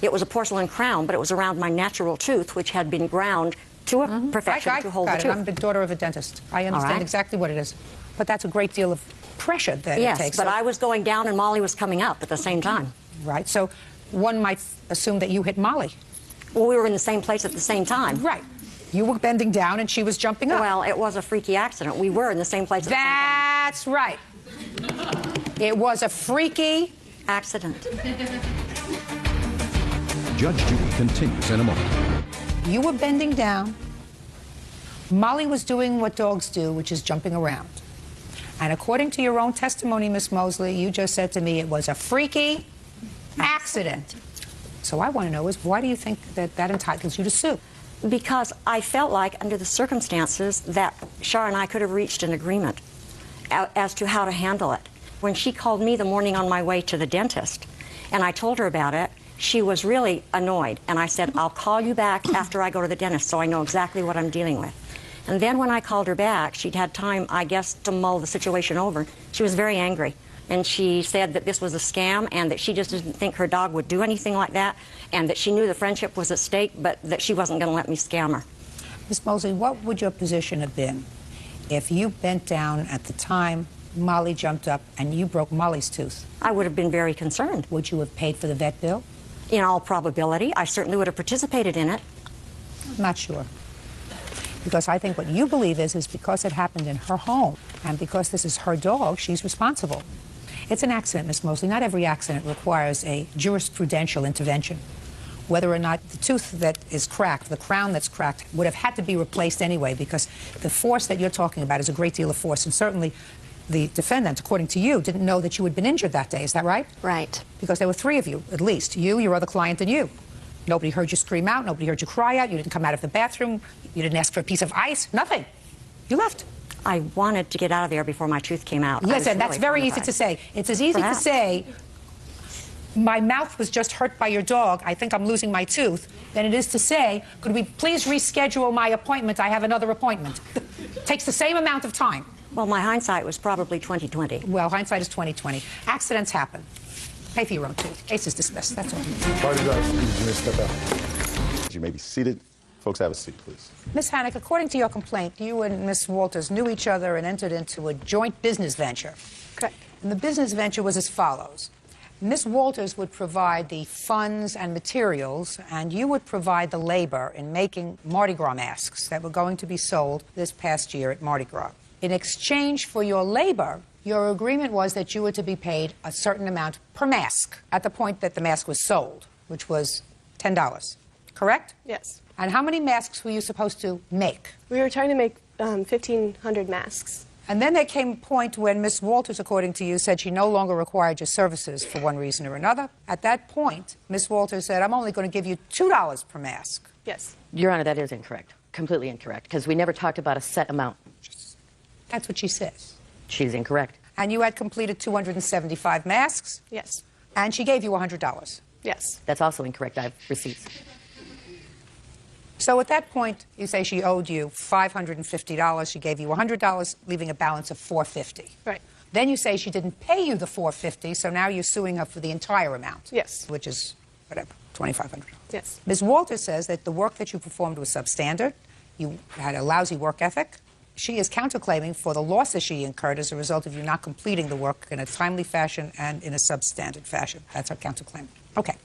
It was a porcelain crown, but it was around my natural tooth, which had been ground to a perfection to hold the tooth. I'm the daughter of a dentist. I understand exactly what it is. But that's a great deal of pressure that it takes. Yes, but I was going down and Molly was coming up at the same time. Right. So one might assume that you hit Molly. Well, we were in the same place at the same time. Right. You were bending down and she was jumping up. Well, it was a freaky accident. We were in the same place at the same time. That's right. It was a freaky accident. Judge Judy continues in a moment. You were bending down. Molly was doing what dogs do, which is jumping around. And according to your own testimony, Miss Mosley, you just said to me it was a freaky accident. So I want to know is why do you think that that entitles you to sue? Because I felt like, under the circumstances, that Shar and I could have reached an agreement as to how to handle it. When she called me the morning on my way to the dentist, and I told her about it, she was really annoyed. And I said, I'll call you back after I go to the dentist so I know exactly what I'm dealing with. And then when I called her back, she'd had time, I guess, to mull the situation over. She was very angry. And she said that this was a scam and that she just didn't think her dog would do anything like that and that she knew the friendship was at stake, but that she wasn't going to let me scam her. Miss Mosley, what would your position have been if you bent down at the time Molly jumped up and you broke Molly's tooth? I would have been very concerned. Would you have paid for the vet bill? In all probability. I certainly would have participated in it. I'm not sure. Because I think what you believe is because it happened in her home and because this is her dog, she's responsible. It's an accident, Miss Mosley. Not every accident requires a jurisprudential intervention. Whether or not the tooth that is cracked, the crown that's cracked, would have had to be replaced anyway because the force that you're talking about is a great deal of force. And certainly the defendant, according to you, didn't know that you had been injured that day. Is that right? Right. Because there were three of you, at least. You, your other client, and you. Nobody heard you scream out. Nobody heard you cry out. You didn't come out of the bathroom. You didn't ask for a piece of ice. Nothing. You left. I wanted to get out of there before my tooth came out. Listen, that's very easy to say. It's as easy to say, my mouth was just hurt by your dog, I think I'm losing my tooth, than it is to say, could we please reschedule my appointment? I have another appointment. Takes the same amount of time. Well, my hindsight was probably 20/20. Well, hindsight is 20/20. Accidents happen. Pay for your own tooth. Case is dismissed. That's all. Party's up. You may step out. You may be seated. Folks, have a seat, please. Ms. Hannock, according to your complaint, you and Ms. Walters knew each other and entered into a joint business venture. Correct. And the business venture was as follows. Ms. Walters would provide the funds and materials, and you would provide the labor in making Mardi Gras masks that were going to be sold this past year at Mardi Gras. In exchange for your labor, your agreement was that you were to be paid a certain amount per mask at the point that the mask was sold, which was $10. Correct? Yes. And how many masks were you supposed to make? We were trying to make 1,500 masks. And then there came a point when Miss Walters, according to you, said she no longer required your services for one reason or another. At that point, Miss Walters said, I'm only going to give you $2 per mask. Yes. Your Honor, that is incorrect. Completely incorrect, because we never talked about a set amount. That's what she says. She's incorrect. And you had completed 275 masks? Yes. And she gave you $100? Yes. That's also incorrect. I have receipts. So at that point, you say she owed you $550. She gave you $100, leaving a balance of $450. Right. Then you say she didn't pay you the $450, so now you're suing her for the entire amount. Yes. Which is, whatever, $2,500. Yes. Ms. Walters says that the work that you performed was substandard. You had a lousy work ethic. She is counterclaiming for the losses she incurred as a result of you not completing the work in a timely fashion and in a substandard fashion. That's her counterclaim. Okay.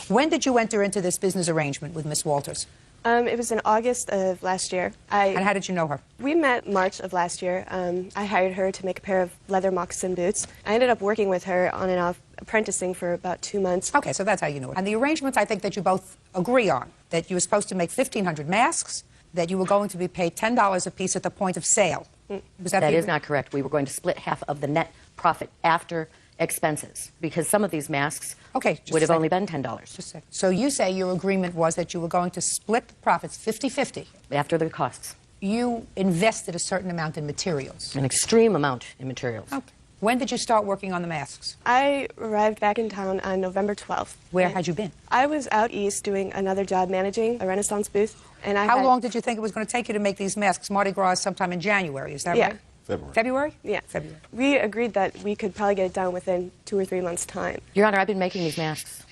When did you enter into this business arrangement with Ms. Walters? It was in August of last year. And how did you know her? We met March of last year. I hired her to make a pair of leather moccasin boots. I ended up working with her on and off, apprenticing for about 2 months. Okay, so that's how you knew it. And the arrangement I think that you both agree on, that you were supposed to make 1,500 masks, that you were going to be paid $10 a piece at the point of sale. Was that That is not correct. We were going to split half of the net profit after expenses, because some of these masks would have only been $10. Just a second. So you say your agreement was that you were going to split the profits 50-50. After the costs. You invested a certain amount in materials. An extreme amount in materials. Okay. When did you start working on the masks? I arrived back in town on November 12th. Where had you been? I was out east doing another job managing a Renaissance booth. And How long did you think it was going to take you to make these masks? Mardi Gras is sometime in January, is that right? February. February? Yeah. February. We agreed that we could probably get it done within 2 or 3 months' time. Your Honor, I've been making these masks.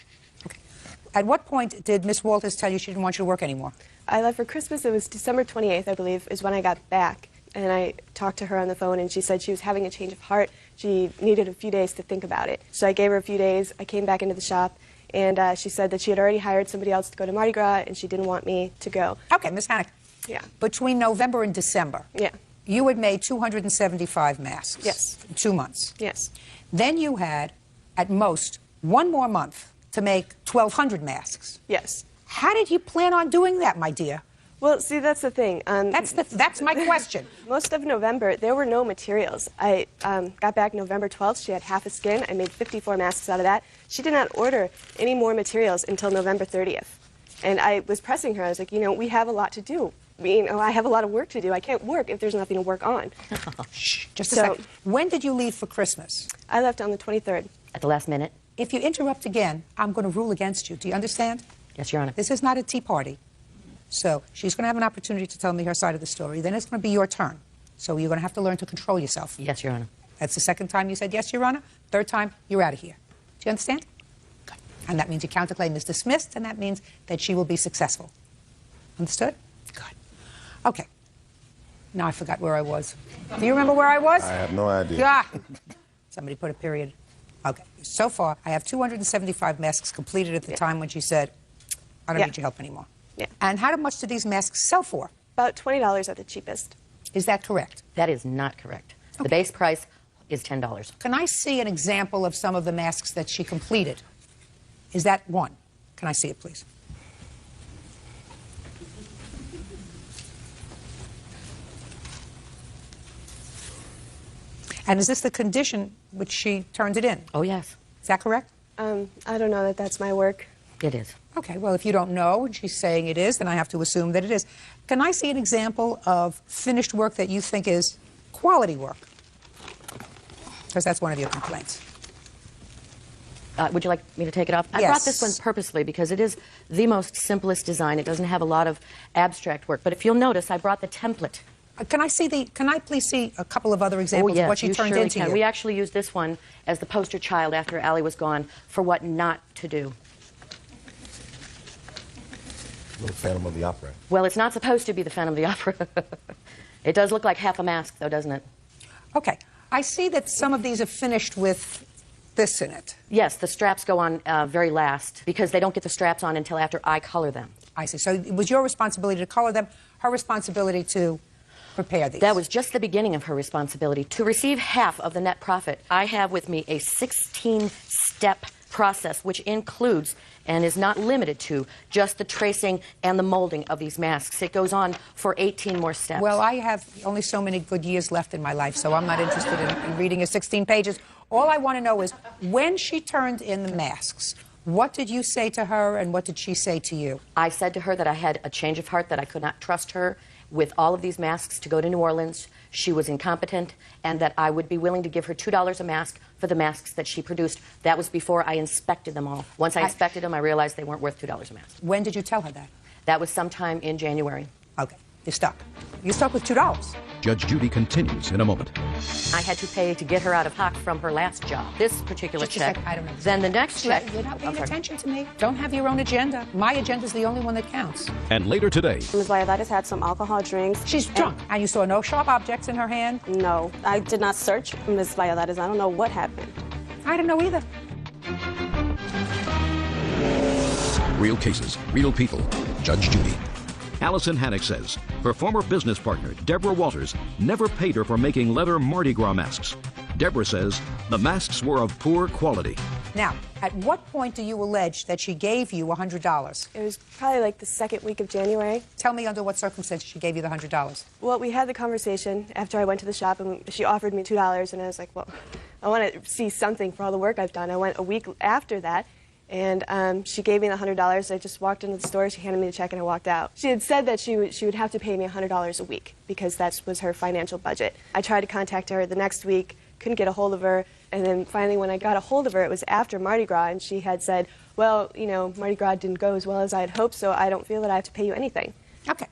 At what point did Miss Walters tell you she didn't want you to work anymore? I left for Christmas. It was December 28th, I believe, is when I got back. And I talked to her on the phone, and she said she was having a change of heart. She needed a few days to think about it. So I gave her a few days. I came back into the shop, and she said that she had already hired somebody else to go to Mardi Gras, and she didn't want me to go. Okay, Miss Hannock. Yeah. Between November and December, Yeah. you had made 275 masks. Yes. In 2 months. Yes. Then you had, at most, 1 more month to make 1,200 masks. Yes. How did you plan on doing that, my dear? Well, see, that's the thing. That's my question. Most of November, there were no materials. I got back November 12th. She had half a skin. I made 54 masks out of that. She did not order any more materials until November 30th. And I was pressing her. I was like, you know, we have a lot to do. I have a lot of work to do. I can't work if there's nothing to work on. Shh, just a second. When did you leave for Christmas? I left on the 23rd. At the last minute? If you interrupt again, I'm going to rule against you. Do you understand? Yes, Your Honor. This is not a tea party. So she's going to have an opportunity to tell me her side of the story. Then it's going to be your turn. So you're going to have to learn to control yourself. Yes, Your Honor. That's the second time you said yes, Your Honor. Third time, you're out of here. Do you understand? Good. And that means your counterclaim is dismissed, and that means that she will be successful. Understood? Good. Okay. Now I forgot where I was. Do you remember where I was? I have no idea. Yeah. Somebody put a period. Okay. So far, I have 275 masks completed at the time when she said, I don't need your help anymore. Yeah. And how much do these masks sell for? About $20 at the cheapest. Is that correct? That is not correct. Okay. The base price is $10. Can I see an example of some of the masks that she completed? Is that one? Can I see it, please? And is this the condition which she turned it in? Oh, yes. Is that correct? I don't know that that's my work. It is. Okay, well, if you don't know and she's saying it is, then I have to assume that it is. Can I see an example of finished work that you think is quality work? Because that's one of your complaints. Would you like me to take it off? I brought this one purposely because it is the most simplest design. It doesn't have a lot of abstract work. But if you'll notice, I brought the template. Can I please see a couple of other examples of what she turned into you? We actually used this one as the poster child after Allie was gone for what not to do. Little Phantom of the Opera. Well, it's not supposed to be the Phantom of the Opera. It does look like half a mask, though, doesn't it? Okay. I see that some of these are finished with this in it. Yes, the straps go on very last because they don't get the straps on until after I color them. I see. So it was your responsibility to color them, her responsibility to prepare these. That was just the beginning of her responsibility. To receive half of the net profit, I have with me a 16-step process which includes and is not limited to just the tracing and the molding of these masks. It goes on for 18 more steps. Well, I have only so many good years left in my life, so I'm not interested in reading your 16 pages. All I want to know is, when she turned in the masks, what did you say to her and what did she say to you? I said to her that I had a change of heart, that I could not trust her with all of these masks to go to New Orleans. She was incompetent, and that I would be willing to give her $2 a mask for the masks that she produced. That was before I inspected them all. Once I inspected them, I realized they weren't worth $2 a mask. When did you tell her that? That was sometime in January. Okay. You're stuck. You're stuck with $2. Judge Judy continues in a moment. I had to pay to get her out of hock from her last job. This particular Just a check. second, I don't know. Then the next check. You're not paying attention to me. Don't have your own agenda. My agenda is the only one that counts. And later today, Ms. Valladares had some alcohol drinks. She's drunk. And you saw no sharp objects in her hand? No. I did not search Ms. Valladares. I don't know what happened. I don't know either. real cases, real people. Judge Judy. Allison Hannock says her former business partner, Deborah Walters, never paid her for making leather Mardi Gras masks. Deborah says the masks were of poor quality. Now, at what point do you allege that she gave you $100? It was probably like the second week of January. Tell me under what circumstances she gave you the $100. Well, we had the conversation after I went to the shop, and she offered me $2, and I was like, well, I want to see something for all the work I've done. I went a week after that, and she gave me the $100. I just walked into the store, she handed me the check, and I walked out. She had said that she would have to pay me $100 a week because that was her financial budget. I tried to contact her the next week, couldn't get a hold of her, and then finally when I got a hold of her, it was after Mardi Gras, and she had said, well, you know, Mardi Gras didn't go as well as I had hoped, so I don't feel that I have to pay you anything. Okay.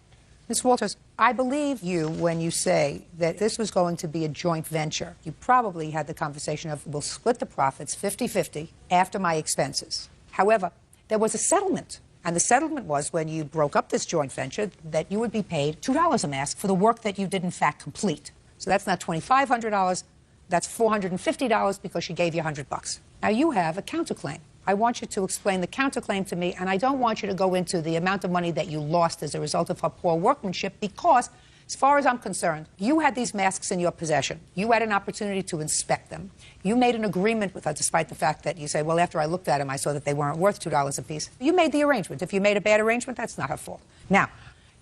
Ms. Walters, I believe you when you say that this was going to be a joint venture. You probably had the conversation of, we'll split the profits 50-50 after my expenses. However, there was a settlement. And the settlement was, when you broke up this joint venture, that you would be paid $2 a mask for the work that you did in fact complete. So that's not $2,500, that's $450 because she gave you $100. Now you have a counterclaim. I want you to explain the counterclaim to me, and I don't want you to go into the amount of money that you lost as a result of her poor workmanship, because, as far as I'm concerned, you had these masks in your possession. You had an opportunity to inspect them. You made an agreement with her, despite the fact that you say, well, after I looked at them, I saw that they weren't worth $2 a piece. You made the arrangement. If you made a bad arrangement, that's not her fault. Now,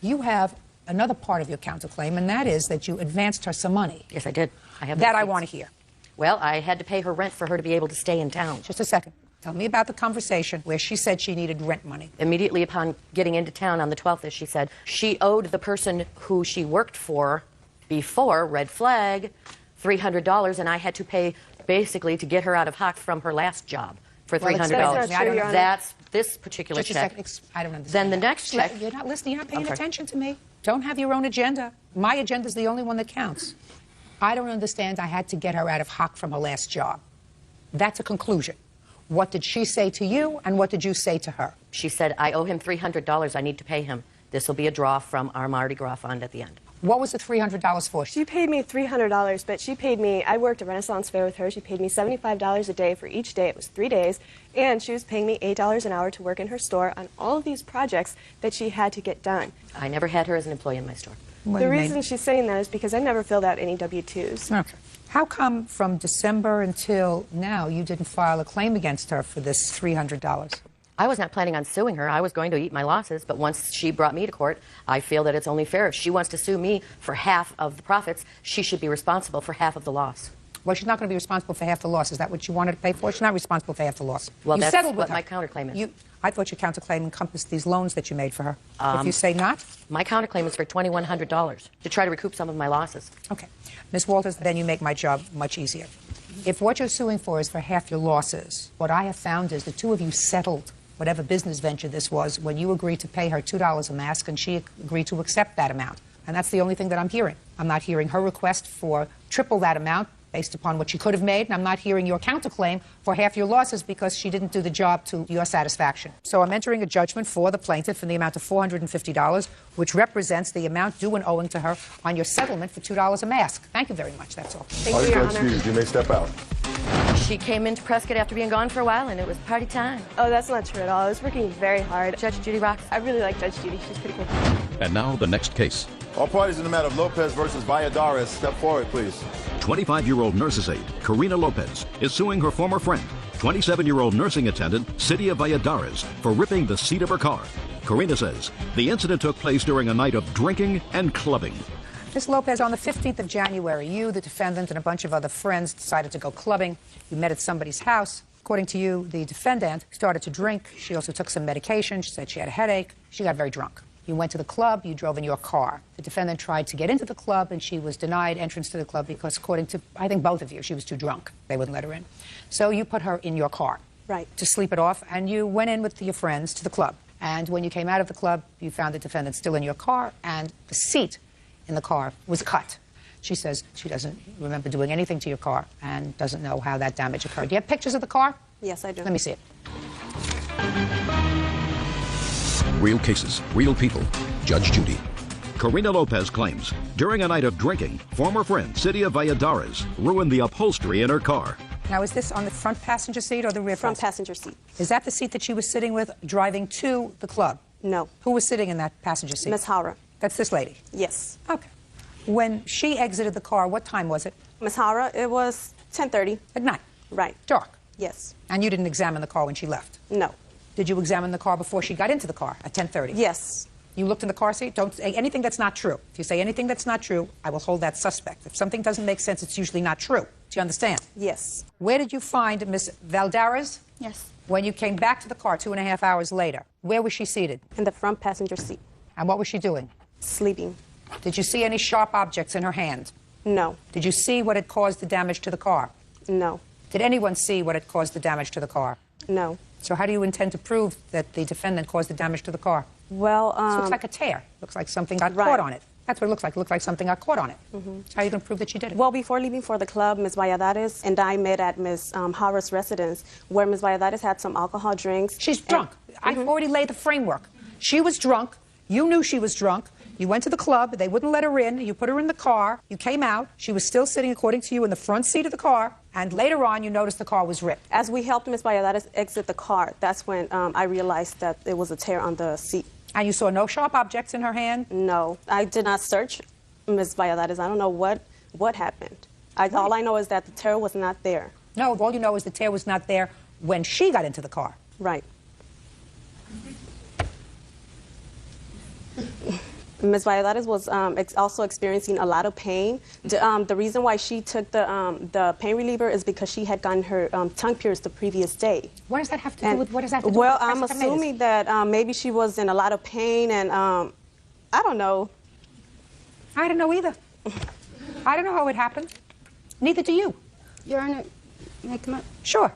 you have another part of your counterclaim, and that is that you advanced her some money. Yes, I did. I have that I want to hear. Well, I had to pay her rent for her to be able to stay in town. Just a second. Tell me about the conversation where she said she needed rent money. Immediately upon getting into town on the 12th, as she said, she owed the person who she worked for before, red flag, $300, and I had to pay basically to get her out of hock from her last job for $300. That's this particular check. I don't understand. Then the next check. You're not listening. You're not paying attention to me. Don't have your own agenda. My agenda is the only one that counts. I don't understand. I had to get her out of hock from her last job. That's a conclusion. What did she say to you, and what did you say to her? She said, I owe him $300. I need to pay him. This will be a draw from our Mardi Gras fund at the end. What was the $300 for? She paid me $300, but she paid me, I worked a Renaissance fair with her. She paid me $75 a day for each day. It was 3 days. And she was paying me $8 an hour to work in her store on all of these projects that she had to get done. I never had her as an employee in my store. The reason she's saying that is because I never filled out any W-2s. Okay. How come from December until now you didn't file a claim against her for this $300? I was not planning on suing her. I was going to eat my losses, but once she brought me to court, I feel that it's only fair. If she wants to sue me for half of the profits, she should be responsible for half of the loss. Well, she's not going to be responsible for half the loss. Is that what you wanted to pay for? She's not responsible for half the loss. Well, you that's settled with what her. my counterclaim is. I thought your counterclaim encompassed these loans that you made for her. If you say not? My counterclaim is for $2,100 to try to recoup some of my losses. Okay. Ms. Walters, then you make my job much easier. If what you're suing for is for half your losses, what I have found is the two of you settled whatever business venture this was when you agreed to pay her $2 a mask and she agreed to accept that amount. And that's the only thing that I'm hearing. I'm not hearing her request for triple that amount based upon what she could have made, and I'm not hearing your counterclaim for half your losses because she didn't do the job to your satisfaction. So I'm entering a judgment for the plaintiff in the amount of $450, which represents the amount due and owing to her on your settlement for $2 a mask. Thank you very much. That's all. Thank you, Your Honor. You may step out. She came into Prescott after being gone for a while, and it was party time. Oh, that's not true at all. I was working very hard. Judge Judy rocks. I really like Judge Judy. She's pretty cool. And now the next case. All parties in the matter of Lopez versus Valladares, step forward, please. 25-year-old nurse's aide, Karina Lopez, is suing her former friend, 27-year-old nursing attendant, City of Valladares, for ripping the seat of her car. Karina says the incident took place during a night of drinking and clubbing. Ms. Lopez, on the 15th of January, you, the defendant, and a bunch of other friends decided to go clubbing. You met at somebody's house. According to you, the defendant started to drink. She also took some medication. She said she had a headache. She got very drunk. You went to the club. You drove in your car. The defendant tried to get into the club, and she was denied entrance to the club because, according to, I think, both of you, she was too drunk. They wouldn't let her in. So you put her in your car to sleep it off, and you went in with your friends to the club. And when you came out of the club, you found the defendant still in your car, and the seat in the car was cut. She says she doesn't remember doing anything to your car and doesn't know how that damage occurred. Do you have pictures of the car? Yes, I do. Let me see it. Real cases, real people. Judge Judy. Karina Lopez claims during a night of drinking, former friend City of Valladares ruined the upholstery in her car. Now, is this on the front passenger seat or the rear front passenger seat? Is that the seat that she was sitting with driving to the club? No. Who was sitting in that passenger seat? Miss Hara. That's this lady? Yes. Okay. When she exited the car, what time was it? Miss Hara, it was 10:30. At night? Right. Dark? Yes. And you didn't examine the car when she left? No. Did you examine the car before she got into the car at 10:30? Yes. You looked in the car seat? Don't say anything that's not true. If you say anything that's not true, I will hold that suspect. If something doesn't make sense, it's usually not true. Do you understand? Yes. Where did you find Miss Valladares? Yes. When you came back to the car 2.5 hours later, where was she seated? In the front passenger seat. And what was she doing? Sleeping. Did you see any sharp objects in her hand? No. Did you see what had caused the damage to the car? No. Did anyone see what had caused the damage to the car? No. So how do you intend to prove that the defendant caused the damage to the car? Well, This looks like a tear. Looks like something got caught on it. That's what it looks like. It looks like something got caught on it. How are you going to prove that you did it? Well, before leaving for the club, Ms. Valladares and I met at Ms. Hara's residence, where Ms. Valladares had some alcohol drinks. She's drunk. I've already laid the framework. She was drunk. You knew she was drunk. You went to the club. They wouldn't let her in. You put her in the car. You came out. She was still sitting, according to you, in the front seat of the car. And later on, you noticed the car was ripped. As we helped Ms. Valladares exit the car, that's when I realized that there was a tear on the seat. And you saw no sharp objects in her hand? No. I did not search Ms. Valladares. I don't know what happened. All I know is that the tear was not there. No, all you know is the tear was not there when she got into the car. Right. Ms. Valladares was also experiencing a lot of pain. The reason why she took the pain reliever is because she had gotten her tongue pierced the previous day. What does that have to do with, what does that have to do well, with I'm assuming that maybe she was in a lot of pain, and I don't know. I don't know either. I don't know how it happened. Neither do you. Your Honor, may I come up? Sure.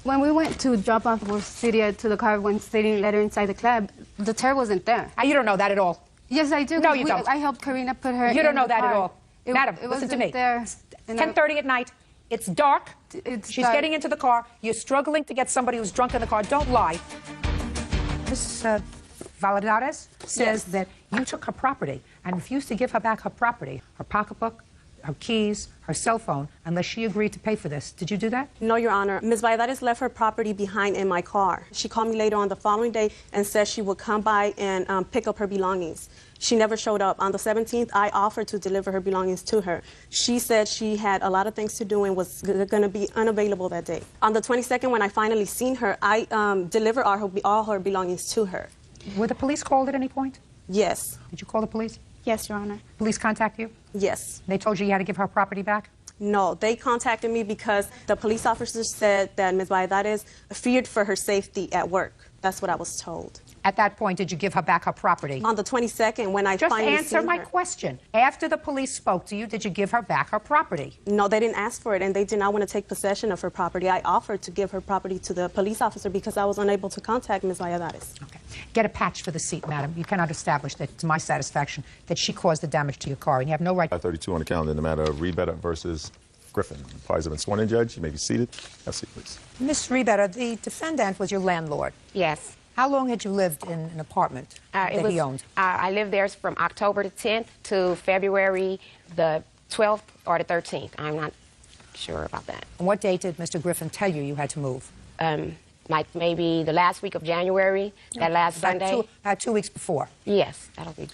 When we went to drop off Cydia to the car when sitting later inside the club, the tear wasn't there. You don't know that at all. Yes, I do. No, you don't. I helped Karina put her. You don't know that car. at all. Madam, listen to me. 10:30 at night. It's dark. She's dark. getting into the car. You're struggling to get somebody who's drunk in the car. Don't lie. Ms. Valladares says that you took her property and refused to give her back her property, her pocketbook, her keys, her cell phone, unless she agreed to pay for this. Did you do that? No, Your Honor. Ms. Valladares left her property behind in my car. She called me later on the following day and said she would come by and pick up her belongings. She never showed up. On the 17th, I offered to deliver her belongings to her. She said she had a lot of things to do and was going to be unavailable that day. On the 22nd, when I finally seen her, I delivered all her belongings to her. Were the police called at any point? Yes. Did you call the police? Yes, Your Honor. Police contact you? Yes. They told you you had to give her property back? No, they contacted me because the police officers said that Ms. Valladares feared for her safety at work. That's what I was told. At that point, did you give her back her property? On the 22nd, when I finally Just answer my her. question. After the police spoke to you, did you give her back her property? No, they didn't ask for it, and they did not want to take possession of her property. I offered to give her property to the police officer because I was unable to contact Ms. Valladares. Okay. Get a patch for the seat, madam. You cannot establish that, to my satisfaction, that she caused the damage to your car, and you have no right. 532 on the calendar in the matter of Riveting versus Griffin. Parties have been sworn in, Judge. You may be seated. Have a seat, please. Ms. Riveting, the defendant was your landlord. Yes. How long had you lived in an apartment that he owned? I lived there from October the 10th to February the 12th or the 13th. I'm not sure about that. And what date did Mr. Griffin tell you you had to move? Like maybe the last week of January, that last Sunday. About 2 weeks before? Yes, that'll be.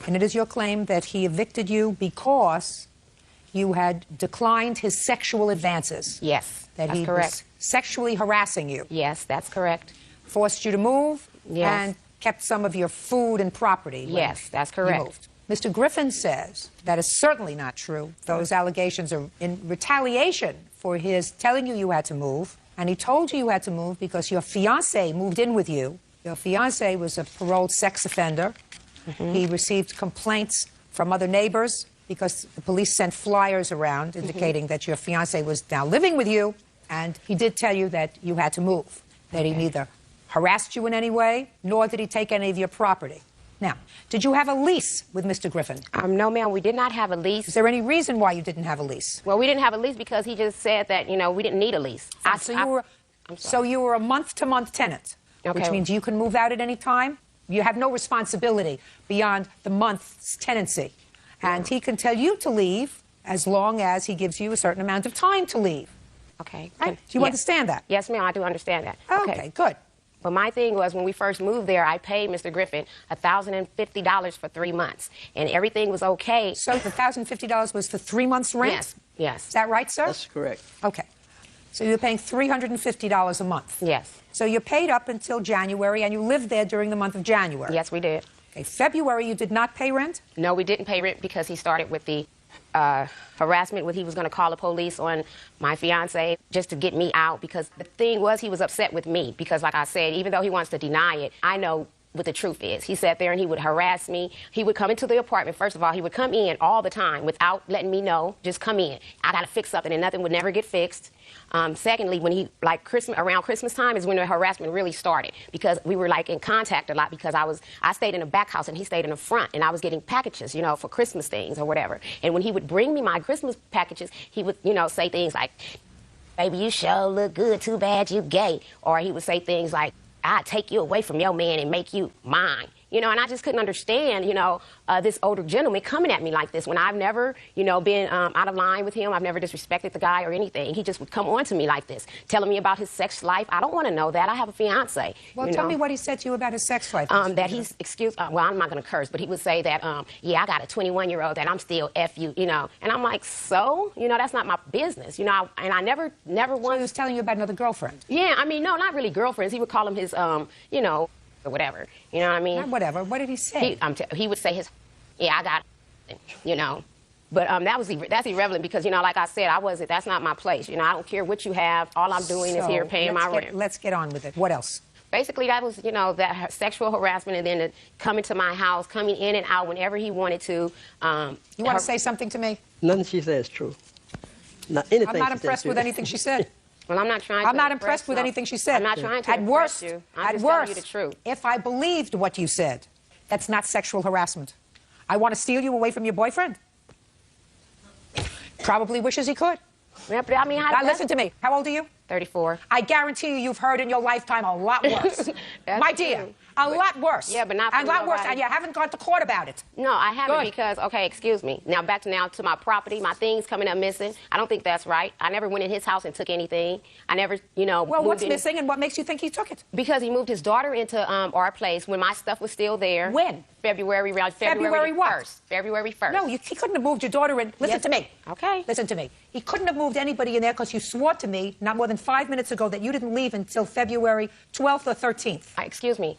And it is your claim that he evicted you because you had declined his sexual advances? Yes, that that's he correct. was sexually harassing you? Yes, that's correct. Forced you to move? Yes. And kept some of your food and property? when Yes, that's you correct. moved. Mr. Griffin says that is certainly not true. Those allegations are in retaliation for his telling you you had to move. And he told you you had to move because your fiancé moved in with you. Your fiancé was a paroled sex offender. He received complaints from other neighbors because the police sent flyers around indicating that your fiancé was now living with you. And he did tell you that you had to move, that he neither harassed you in any way, nor did he take any of your property. Now, did you have a lease with Mr. Griffin? No, ma'am, we did not have a lease. Is there any reason why you didn't have a lease? Well, we didn't have a lease because he just said that, you know, we didn't need a lease. So you were a month-to-month tenant, which means you can move out at any time. You have no responsibility beyond the month's tenancy. And he can tell you to leave as long as he gives you a certain amount of time to leave. Okay. Right? Do you understand that? Yes, ma'am, I do understand that. Okay, good. But my thing was, when we first moved there, I paid Mr. Griffin $1,050 for 3 months, and everything was okay. So the $1,050 was for 3 months' rent? Yes, yes. Is that right, sir? That's correct. Okay. So you're paying $350 a month? Yes. So you paid up until January, and you lived there during the month of January? Yes, we did. Okay. February, you did not pay rent? No, we didn't pay rent because he started with the harassment when he was going to call the police on my fiance just to get me out, because the thing was he was upset with me because, like I said, even though he wants to deny it, I know what the truth is. He sat there and he would harass me. He would come into the apartment. First of all, he would come in all the time without letting me know. Just come in. I got to fix something, and nothing would never get fixed. Secondly, when he, like around Christmas time is when the harassment really started, because we were like in contact a lot, because I stayed in the back house and he stayed in the front, and I was getting packages, you know, for Christmas things or whatever. And when he would bring me my Christmas packages, he would, you know, say things like, "Baby, you sure look good, too bad you gay." Or he would say things like, "I'll take you away from your man and make you mine." You know, and I just couldn't understand, you know, this older gentleman coming at me like this when I've never, you know, been out of line with him. I've never disrespected the guy or anything. He just would come on to me like this, telling me about his sex life. I don't want to know that. I have a fiance. Well, tell me what he said to you about his sex life. That he's, well, I'm not going to curse, but he would say that, yeah, I got a 21-year-old that I'm still F you, you know. And I'm like, so? You know, that's not my business, you know. And I never once. So he was telling you about another girlfriend? Yeah, I mean, no, not really girlfriends. He would call them his, you know, or whatever, you know what I mean? Not whatever. What did he say? He would say his, yeah, I got it, you know. But that's irrelevant because, you know, like I said, that's not my place. You know, I don't care what you have. All I'm doing is here paying my rent. Let's get on with it. What else? Basically, that was, you know, that sexual harassment, and then coming to my house, coming in and out whenever he wanted to. You want to say something to me? Nothing she says is true. Not anything. I'm not impressed with anything she said. Well, I'm not trying to. I'm not impressed with anything she said. I'm not trying to At impress worst, you. I'm at just worst, telling you the truth. If I believed what you said, that's not sexual harassment. I want to steal you away from your boyfriend. Probably wishes he could. Yeah, but I mean, now listen to me. How old are you? 34. I guarantee you've heard in your lifetime a lot worse. My dear, a lot worse. Yeah, but not from a lot worse, nobody. and you haven't gone to court about it. No, I haven't. Good. Because, okay, excuse me. Now, back to my property, my things coming up missing. I don't think that's right. I never went in his house and took anything. I never, you know. Well, what's missing and what makes you think he took it? Because he moved his daughter into our place when my stuff was still there. When? February what? 1st. February 1st. No, he couldn't have moved your daughter in. Listen to me. Okay. Listen to me. He couldn't have moved anybody in there because you swore to me not more than 5 minutes ago that you didn't leave until February 12th or 13th. Excuse me.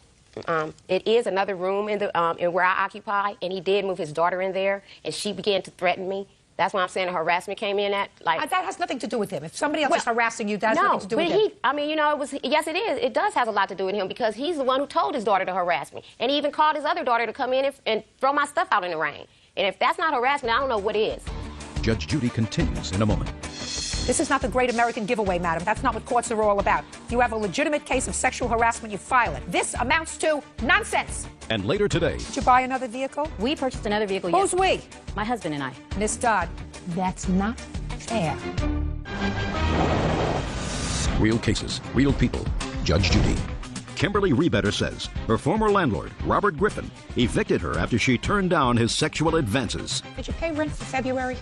It is another room in where I occupy, and he did move his daughter in there, and she began to threaten me. That's why I'm saying the harassment came in at, like... that has nothing to do with him. If somebody else is harassing you, that has nothing to do with him. I mean, you know, yes, it is. It does have a lot to do with him because he's the one who told his daughter to harass me. And he even called his other daughter to come in and throw my stuff out in the rain. And if that's not harassment, I don't know what is. Judge Judy continues in a moment. This is not the great American giveaway, madam. That's not what courts are all about. If you have a legitimate case of sexual harassment, you file it. This amounts to nonsense. And later today... Did you buy another vehicle? We purchased another vehicle, Who's yes. we? My husband and I. Miss Dodd, that's not fair. Real cases, real people. Judge Judy. Kimberly Rebetter says her former landlord, Robert Griffin, evicted her after she turned down his sexual advances. Did you pay rent for February?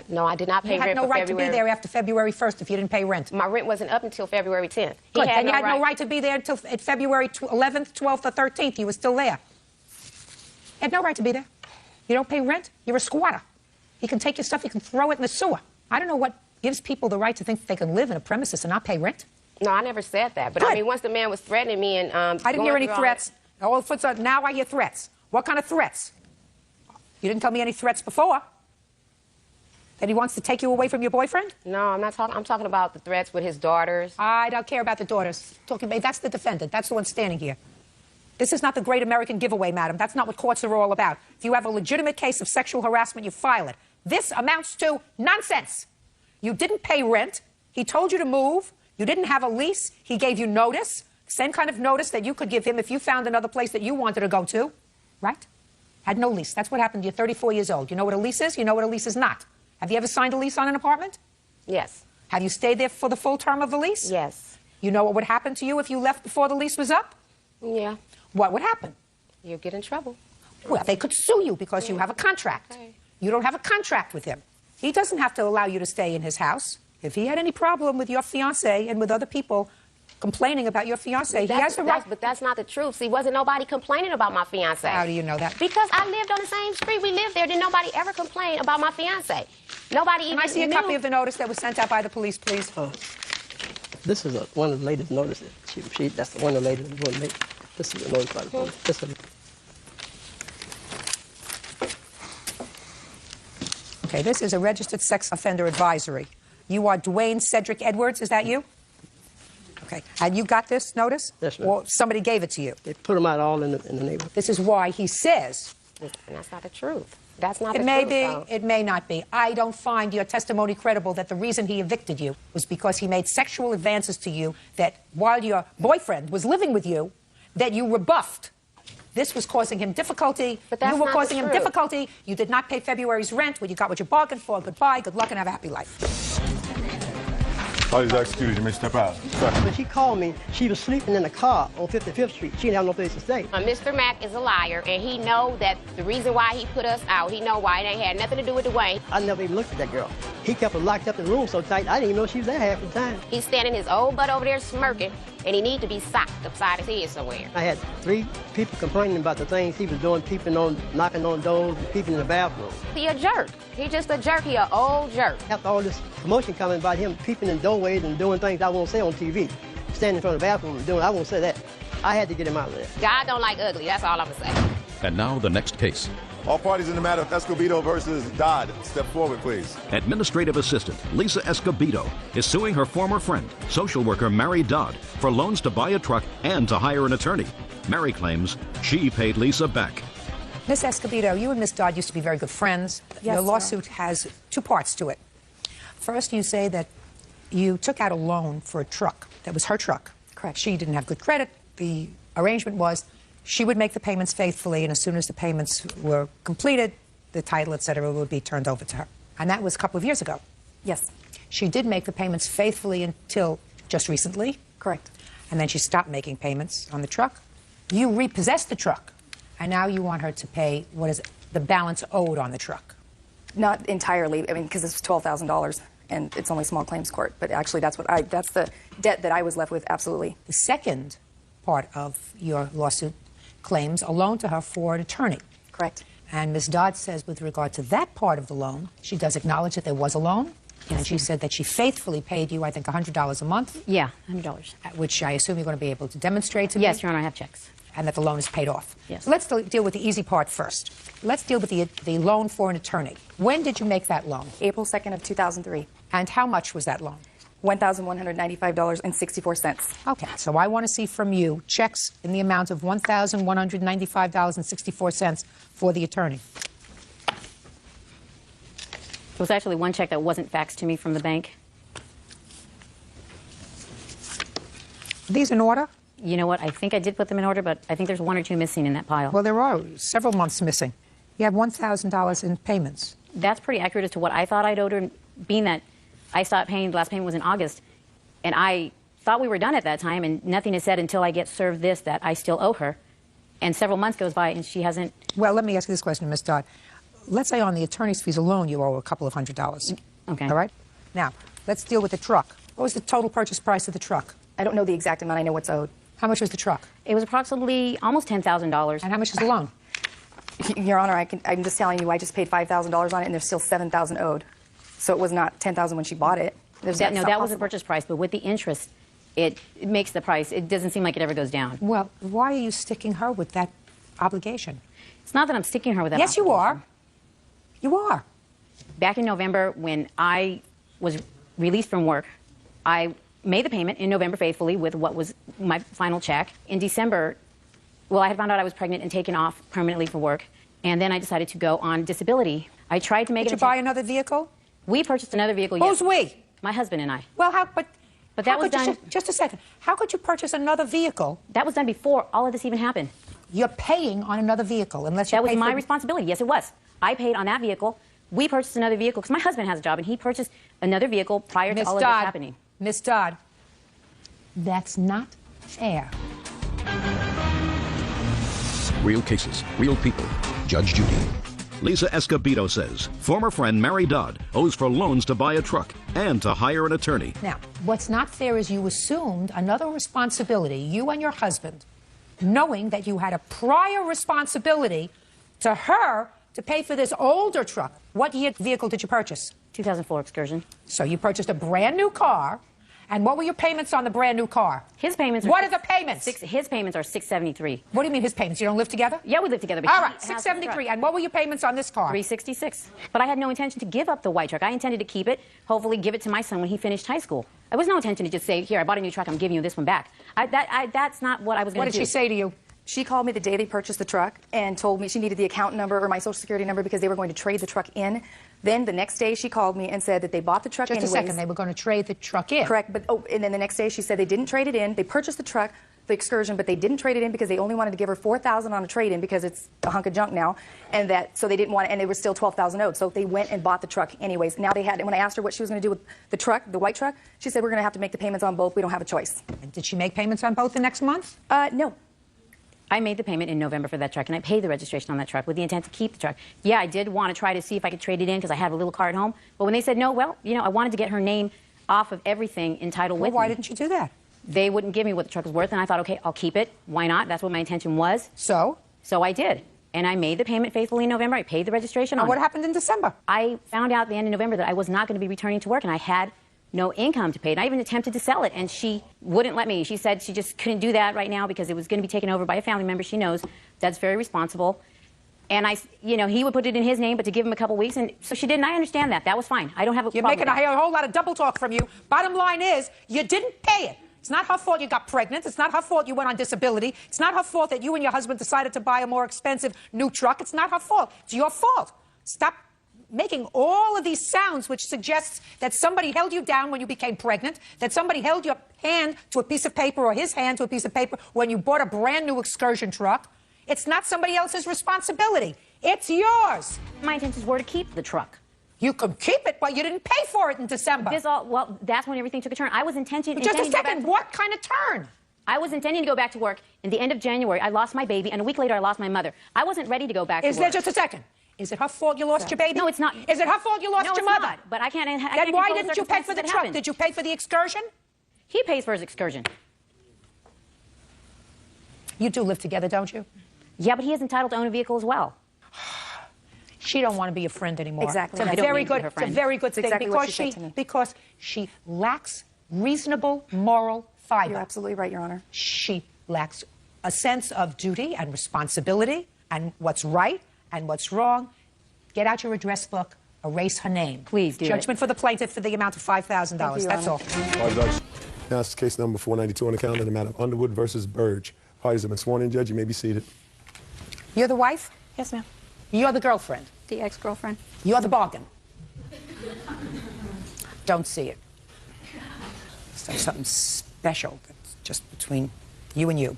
No, I did not pay rent for February. You had no right to be there after February 1st if you didn't pay rent. My rent wasn't up until February 10th. Good, then you had no right to be there until February 11th, 12th, or 13th. You were still there. You had no right to be there. You don't pay rent, you're a squatter. He can take your stuff, he can throw it in the sewer. I don't know what gives people the right to think that they can live in a premises and not pay rent. No, I never said that. But, I mean, once the man was threatening me and... I didn't hear any threats. Now I hear threats. What kind of threats? You didn't tell me any threats before. That he wants to take you away from your boyfriend? No, I'm not talking. I'm talking about the threats with his daughters. I don't care about the daughters. That's the defendant. That's the one standing here. This is not the great American giveaway, madam. That's not what courts are all about. If you have a legitimate case of sexual harassment, you file it. This amounts to nonsense. You didn't pay rent. He told you to move. You didn't have a lease. He gave you notice. Same kind of notice that you could give him if you found another place that you wanted to go to. Right? Had no lease. That's what happened. You're 34 years old. You know what a lease is? You know what a lease is not. Have you ever signed a lease on an apartment? Yes. Have you stayed there for the full term of the lease? Yes. You know what would happen to you if you left before the lease was up? Yeah. What would happen? You'd get in trouble. Well, they could sue you because you have a contract. Okay. You don't have a contract with him. He doesn't have to allow you to stay in his house. If he had any problem with your fiancé and with other people complaining about your fiancé, he has the right. But that's not the truth. See, wasn't nobody complaining about my fiancé. How do you know that? Because I lived on the same street. We lived there. Didn't nobody ever complain about my fiancé. Nobody even Can I see a copy of the notice that was sent out by the police, please? This is one of the latest notices. That's one of the latest one made. This is the notice by the police. This is... Okay, this is a registered sex offender advisory. You are Dwayne Cedric Edwards. Is that you? Okay. And you got this notice? Yes, ma'am. Or somebody gave it to you? They put them out all in the neighborhood. This is why he says. And that's not the truth. That's not It the may truth, be, though. it may not be. I don't find your testimony credible that the reason he evicted you was because he made sexual advances to you that while your boyfriend was living with you, that you rebuffed. This was causing him difficulty. But that's you were not causing the him truth. difficulty. You did not pay February's rent. Well, you got what you bargained for. Goodbye, good luck, and have a happy life. Party's executed. You may step out. When she called me, she was sleeping in a car on 55th Street. She didn't have no place to stay. Mr. Mack is a liar, and he know that the reason why he put us out, he know why it ain't had nothing to do with Dwayne. I never even looked at that girl. He kept her locked up in the room so tight, I didn't even know she was there half the time. He's standing his old butt over there smirking, and he need to be socked upside his head somewhere. I had 3 people complaining about the things he was doing, knocking on doors, peeping in the bathroom. He a jerk. He just a jerk. He a old jerk. After all this commotion coming about him peeping in doorways and doing things I won't say on TV, standing in front of the bathroom and doing, I won't say that. I had to get him out of there. God don't like ugly. That's all I'm gonna say. And now the next case. All parties in the matter of Escobedo versus Dodd. Step forward, please. Administrative assistant Lisa Escobedo is suing her former friend, social worker Mary Dodd, for loans to buy a truck and to hire an attorney. Mary claims she paid Lisa back. Miss Escobedo, you and Miss Dodd used to be very good friends. Yes, Your lawsuit has 2 parts to it. First, you say that you took out a loan for a truck that was her truck. Correct. She didn't have good credit. The arrangement was she would make the payments faithfully, and as soon as the payments were completed, the title, etc., would be turned over to her. And that was a couple of years ago. Yes. She did make the payments faithfully until just recently. Correct. And then she stopped making payments on the truck. You repossessed the truck, and now you want her to pay what is the balance owed on the truck. Not entirely. I mean, because it's $12,000 and it's only small claims court. But actually, that's the debt that I was left with. Absolutely. The second part of your lawsuit claims a loan to her for an attorney. Correct. And Ms. Dodd says with regard to that part of the loan, she does acknowledge that there was a loan. And she said that she faithfully paid you, I think, $100 a month. Yeah, $100. Which I assume you're going to be able to demonstrate to me. Yes, Your Honor, I have checks. And that the loan is paid off. Yes. So let's deal with the easy part first. Let's deal with the loan for an attorney. When did you make that loan? April 2nd of 2003. And how much was that loan? $1,195.64. Okay, so I want to see from you checks in the amount of $1,195.64 for the attorney. There was actually one check that wasn't faxed to me from the bank. These in order? You know what? I think I did put them in order, but I think there's 1 or 2 missing in that pile. Well, there are several months missing. You have $1,000 in payments. That's pretty accurate as to what I thought I'd owed her, being that I stopped paying. The last payment was in August, and I thought we were done at that time, and nothing is said until I get served this that I still owe her. And several months goes by, and she hasn't. Well, let me ask you this question, Ms. Dodd. Let's say on the attorney's fees alone, you owe a couple of $100s. Okay. All right? Now, let's deal with the truck. What was the total purchase price of the truck? I don't know the exact amount. I know what's owed. How much was the truck? It was approximately almost $10,000. And how much is the loan? Your Honor, I'm just telling you, I just paid $5,000 on it, and there's still $7,000 owed. So it was not $10,000 when she bought it. That was the purchase price, but with the interest, it makes the price. It doesn't seem like it ever goes down. Well, why are you sticking her with that obligation? It's not that I'm sticking her with that Yes, you are. You are. Back in November, when I was released from work, I made the payment in November faithfully with what was my final check. In December, well, I had found out I was pregnant and taken off permanently for work, and then I decided to go on disability. I tried to make Did you buy another vehicle? We purchased another vehicle. Who's we? My husband and I. Well, but that how was could done. Just a second. How could you purchase another vehicle? That was done before all of this even happened. You're paying on another vehicle unless you That was paid my for... responsibility. Yes, it was. I paid on that vehicle. We purchased another vehicle because my husband has a job, and he purchased another vehicle prior to all of this happening. Miss Dodd, that's not fair. Real cases, real people. Judge Judy. Lisa Escobedo says former friend Mary Dodd owes for loans to buy a truck and to hire an attorney. Now, what's not fair is you assumed another responsibility, you and your husband, knowing that you had a prior responsibility to her to pay for this older truck. What year vehicle did you purchase? 2004 Excursion. So you purchased a brand new car. And what were your payments on the brand new car? His payments are... What are the payments? His payments are $673. What do you mean his payments? You don't live together? Yeah, we live together. All right, $673. And what were your payments on this car? $366. But I had no intention to give up the white truck. I intended to keep it, hopefully give it to my son when he finished high school. There was no intention to just say, here, I bought a new truck, I'm giving you this one back. That's not what I was going to do. What did she say to you? She called me the day they purchased the truck and told me she needed the account number or my social security number because they were going to trade the truck in. Then the next day she called me and said that they bought the truck anyways. Just a second, they were going to trade the truck in. Correct, but and then the next day she said they didn't trade it in. They purchased the truck, the Excursion, but they didn't trade it in because they only wanted to give her $4,000 on a trade-in because it's a hunk of junk now, and so they didn't want it, and they were still $12,000 owed. So they went and bought the truck anyways. Now they had, and when I asked her what she was going to do with the truck, the white truck, she said we're going to have to make the payments on both. We don't have a choice. And did she make payments on both the next month? No. I made the payment in November for that truck, and I paid the registration on that truck with the intent to keep the truck. Yeah, I did want to try to see if I could trade it in because I had a little car at home. But when they said no, well, you know, I wanted to get her name off of everything entitled with me. Why didn't you do that? They wouldn't give me what the truck was worth, and I thought, okay, I'll keep it. Why not? That's what my intention was. So? So I did. And I made the payment faithfully in November. I paid the registration on it. And what happened in December? I found out at the end of November that I was not going to be returning to work, and I had no income to pay. And I even attempted to sell it, and she wouldn't let me. She said she just couldn't do that right now because it was going to be taken over by a family member she knows that's very responsible. And you know, he would put it in his name, but to give him a couple weeks. And so she didn't. I understand that. That was fine. I don't have a problem. You're making a whole lot of double talk from you. Bottom line is, you didn't pay it. It's not her fault you got pregnant. It's not her fault you went on disability. It's not her fault that you and your husband decided to buy a more expensive new truck. It's not her fault. It's your fault. Stop making all of these sounds which suggests that somebody held you down when you became pregnant, that somebody held your hand to a piece of paper or his hand to a piece of paper when you bought a brand new Excursion truck. It's not somebody else's responsibility. It's yours. My intentions were to keep the truck. You could keep it, but you didn't pay for it in December. Well, that's when everything took a turn. I was intending Just a second, what kind of turn? I was intending to go back to work. In the end of January, I lost my baby, and a week later, I lost my mother. I wasn't ready to go back to work. Is there just a second? Is it her fault you lost your baby? No, it's not. Is it her fault you lost your mother? No, it's not. But I can't. Then why didn't you pay for the truck? Did you pay for the Excursion? He pays for his Excursion. You do live together, don't you? Yeah, but he is entitled to own a vehicle as well. She don't want to be a friend anymore. Exactly. It's a very good. It's a very good thing exactly because she lacks reasonable moral fiber. You're absolutely right, Your Honor. She lacks a sense of duty and responsibility and what's right and what's wrong. Get out your address book. Erase her name. Please do. Judgment for the plaintiff for the amount of $5,000. That's all. Now it's case number 492 on the calendar, the matter of Underwood versus Burge. Parties have been sworn in. Judge, you may be seated. You're the wife? Yes, ma'am. You're the girlfriend? The ex-girlfriend. You're the bargain. Don't see it. So something special that's just between you and you.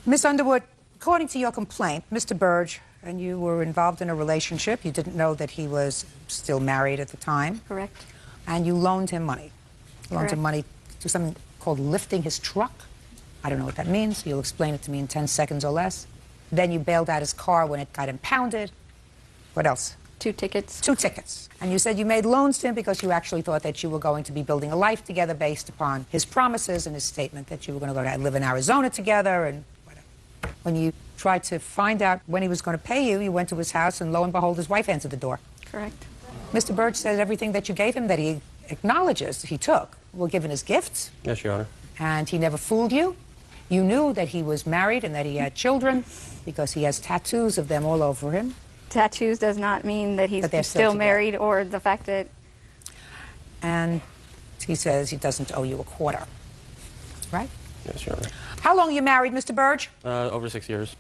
Miss Underwood, according to your complaint, Mr. Burge and you were involved in a relationship. You didn't know that he was still married at the time. Correct. And you loaned him money. You loaned him money to something called lifting his truck. I don't know what that means. You'll explain it to me in 10 seconds or less. Then you bailed out his car when it got impounded. What else? 2 tickets. 2 tickets. And you said you made loans to him because you actually thought that you were going to be building a life together based upon his promises and his statement that you were going to go to live in Arizona together and whatever. When you tried to find out when he was going to pay you, you went to his house and lo and behold, his wife answered the door. Correct. Mr. Burge says everything that you gave him that he acknowledges he took were given as gifts. Yes, Your Honor. And he never fooled you. You knew that he was married and that he had children because he has tattoos of them all over him. Tattoos does not mean that he's still married or the fact that... And he says he doesn't owe you a quarter. Right? Yes, Your Honor. How long are you married, Mr. Burge? Over 6 years.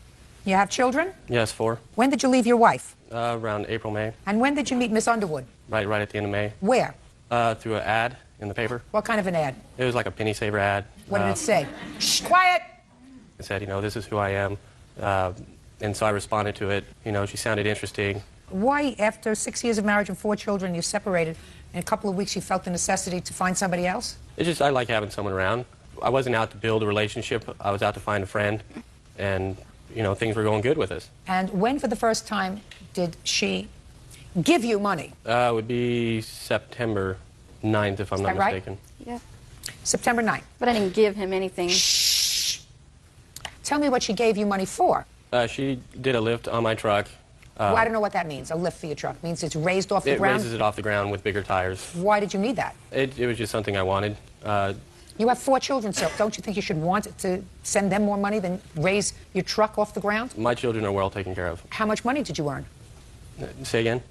You have children? Yes, 4. When did you leave your wife? Around April, May. And when did you meet Miss Underwood? Right at the end of May. Where? Through an ad in the paper. What kind of an ad? It was like a penny saver ad. What did it say? Shh, quiet! It said, you know, this is who I am. And so I responded to it. You know, she sounded interesting. Why, after 6 years of marriage and 4 children, you separated, in a couple of weeks you felt the necessity to find somebody else? It's just, I like having someone around. I wasn't out to build a relationship. I was out to find a friend. And, you know, things were going good with us. And when, for the first time, did she give you money? It would be September 9th, if I'm not mistaken. Yeah. September 9th. But I didn't give him anything. Shh. Tell me what she gave you money for. She did a lift on my truck. Well, I don't know what that means. A lift for your truck. It means it's raised off the ground? It raises it off the ground with bigger tires. Why did you need that? It was just something I wanted. You have 4 children, so don't you think you should want to send them more money than raise your truck off the ground? My children are well taken care of. How much money did you earn? Say again?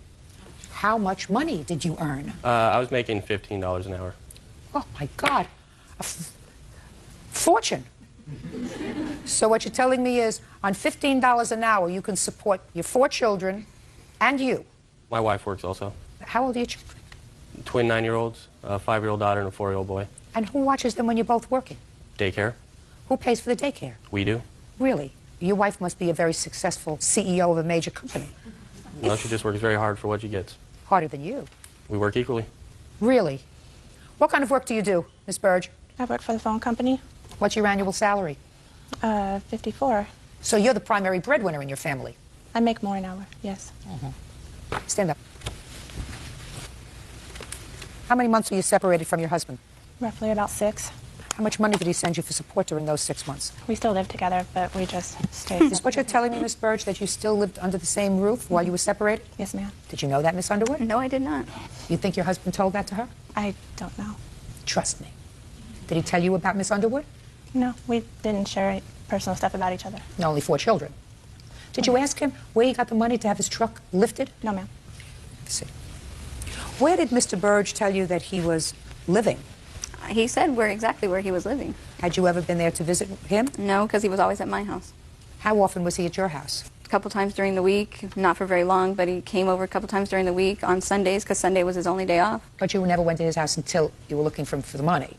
How much money did you earn? I was making $15 an hour. Oh, my God. Fortune. So what you're telling me is on $15 an hour, you can support your 4 children and you. My wife works also. How old are your children? Twin 9-year-olds, a 5-year-old daughter and a 4-year-old boy. And who watches them when you're both working? Daycare. Who pays for the daycare? We do. Really? Your wife must be a very successful CEO of a major company. No, she just works very hard for what she gets. Harder than you. We work equally. Really? What kind of work do you do, Miss Burge? I work for the phone company. What's your annual salary? 54. So you're the primary breadwinner in your family? I make more an hour, yes. Stand up. How many months were you separated from your husband? Roughly about 6. How much money did he send you for support during those 6 months? We still live together, but we just stayed. Is what you're telling me, Miss Burge, that you still lived under the same roof while you were separated? Yes, ma'am. Did you know that, Miss Underwood? No, I did not. You think your husband told that to her? I don't know. Trust me. Did he tell you about Miss Underwood? No, we didn't share personal stuff about each other. No, only 4 children. Did you ask him where he got the money to have his truck lifted? No, ma'am. Let's see. Where did Mr. Burge tell you that he was living? He said exactly where he was living. Had you ever been there to visit him? No, because he was always at my house. How often was he at your house? A couple times during the week, not for very long, but he came over a couple times during the week on Sundays because Sunday was his only day off. But you never went to his house until you were looking for the money?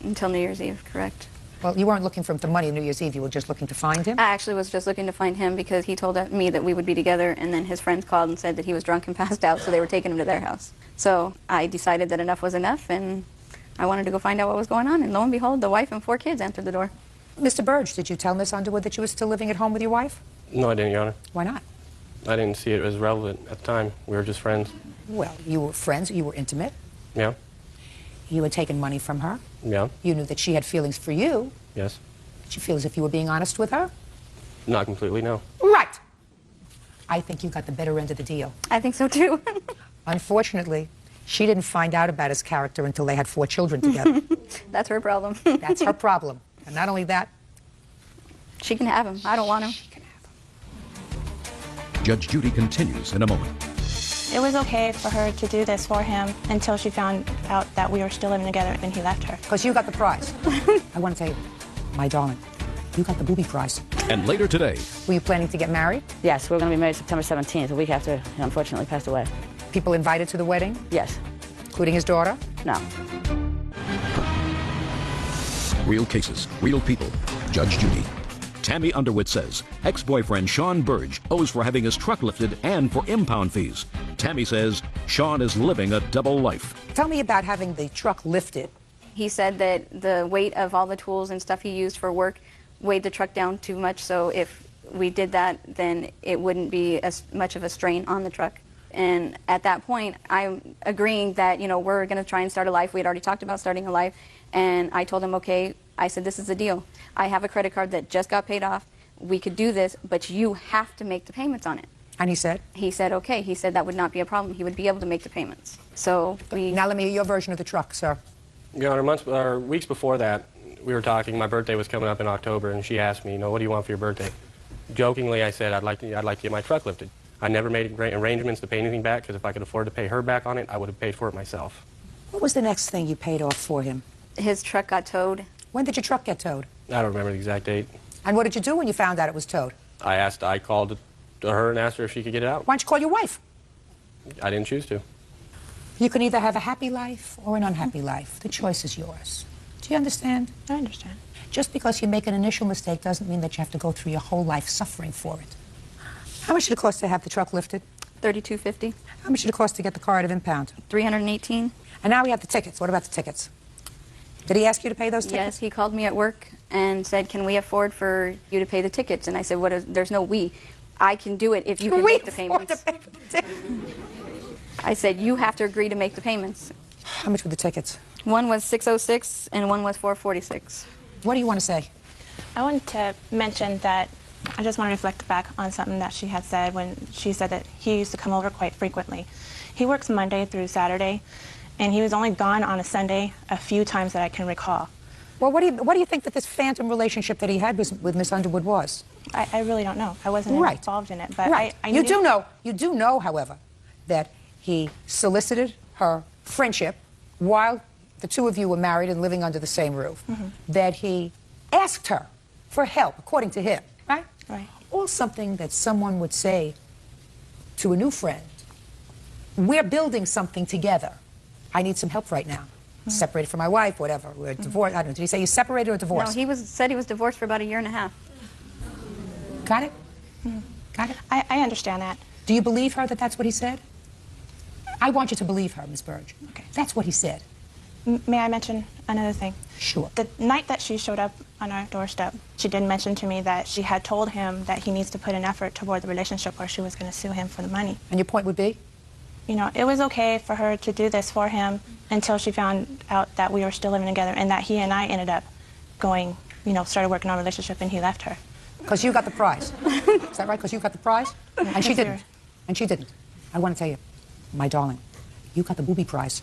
Until New Year's Eve, correct. Well, you weren't looking for the money on New Year's Eve. You were just looking to find him? I actually was just looking to find him because he told me that we would be together, and then his friends called and said that he was drunk and passed out, so they were taking him to their house. So I decided that enough was enough, and I wanted to go find out what was going on, and lo and behold, the wife and 4 kids answered the door. Mr. Burge, did you tell Miss Underwood that you were still living at home with your wife? No, I didn't, Your Honor. Why not? I didn't see it as relevant at the time. We were just friends. Well, you were friends, you were intimate. Yeah. You had taken money from her. Yeah. You knew that she had feelings for you. Yes. Did you feel as if you were being honest with her? Not completely, no. Right. I think you got the better end of the deal. I think so, too. Unfortunately, she didn't find out about his character until they had 4 children together. That's her problem. That's her problem. And not only that, she can have him. I don't want him. Judge Judy continues in a moment. It was okay for her to do this for him until she found out that we were still living together and he left her. Because you got the prize. I want to tell you, my darling, you got the booby prize. And later today. Were you planning to get married? Yes, we're going to be married September 17th, a week after he unfortunately passed away. People invited to the wedding? Yes. Including his daughter? No. Real cases, real people. Judge Judy. Tammy Underwood says ex-boyfriend Sean Burge owes for having his truck lifted and for impound fees. Tammy says Sean is living a double life. Tell me about having the truck lifted. He said that the weight of all the tools and stuff he used for work weighed the truck down too much, so if we did that, then it wouldn't be as much of a strain on the truck. And at that point, I'm agreeing that, you know, we're going to try and start a life. We had already talked about starting a life, and I told him, okay, I said, this is the deal. I have a credit card that just got paid off. We could do this, but you have to make the payments on it. And he said? He said, okay. He said that would not be a problem. He would be able to make the payments. So we... Now let me hear your version of the truck, sir. Your Honor, weeks before that, we were talking. My birthday was coming up in October, and she asked me, you know, what do you want for your birthday? Jokingly, I said, I'd like to get my truck lifted. I never made arrangements to pay anything back, because if I could afford to pay her back on it, I would have paid for it myself. What was the next thing you paid off for him? His truck got towed. When did your truck get towed? I don't remember the exact date. And what did you do when you found out it was towed? I called to her and asked her if she could get it out. Why don't you call your wife? I didn't choose to. You can either have a happy life or an unhappy life. The choice is yours. Do you understand? I understand. Just because you make an initial mistake doesn't mean that you have to go through your whole life suffering for it. How much did it cost to have the truck lifted? $32.50. How much did it cost to get the car out of impound? $318. And now we have the tickets. What about the tickets? Did he ask you to pay those tickets? Yes, he called me at work and said, can we afford for you to pay the tickets? And I said, there's no we. I can do it if you can make the payments. I said, you have to agree to make the payments. How much were the tickets? One was $606 and one was $446. What do you want to say? I wanted to mention that I just want to reflect back on something that she had said when she said that he used to come over quite frequently. He works Monday through Saturday, and he was only gone on a Sunday a few times that I can recall. Well, what do you think that this phantom relationship that he had with Miss Underwood was? I really don't know. I wasn't involved in it, but right. I You do know, however, that he solicited her friendship while the two of you were married and living under the same roof, that he asked her for help, according to him, right? Right. Or something that someone would say to a new friend. We're building something together. I need some help right now. Separated from my wife, whatever. We're divorced. I don't know. Did he say you separated or divorced? No, said he was divorced for about a year and a half. Got it? Got it? I understand that. Do you believe her that that's what he said? I want you to believe her, Ms. Burge. Okay. That's what he said. May I mention another thing? Sure. The night that she showed up on our doorstep, she did mention to me that she had told him that he needs to put an effort toward the relationship or she was going to sue him for the money. And your point would be? You know, it was okay for her to do this for him until she found out that we were still living together and that he and I ended up going, you know, started working on a relationship and he left her. Because you got the prize. Is that right? Because you got the prize? And she didn't. And she didn't. I want to tell you, my darling, you got the booby prize.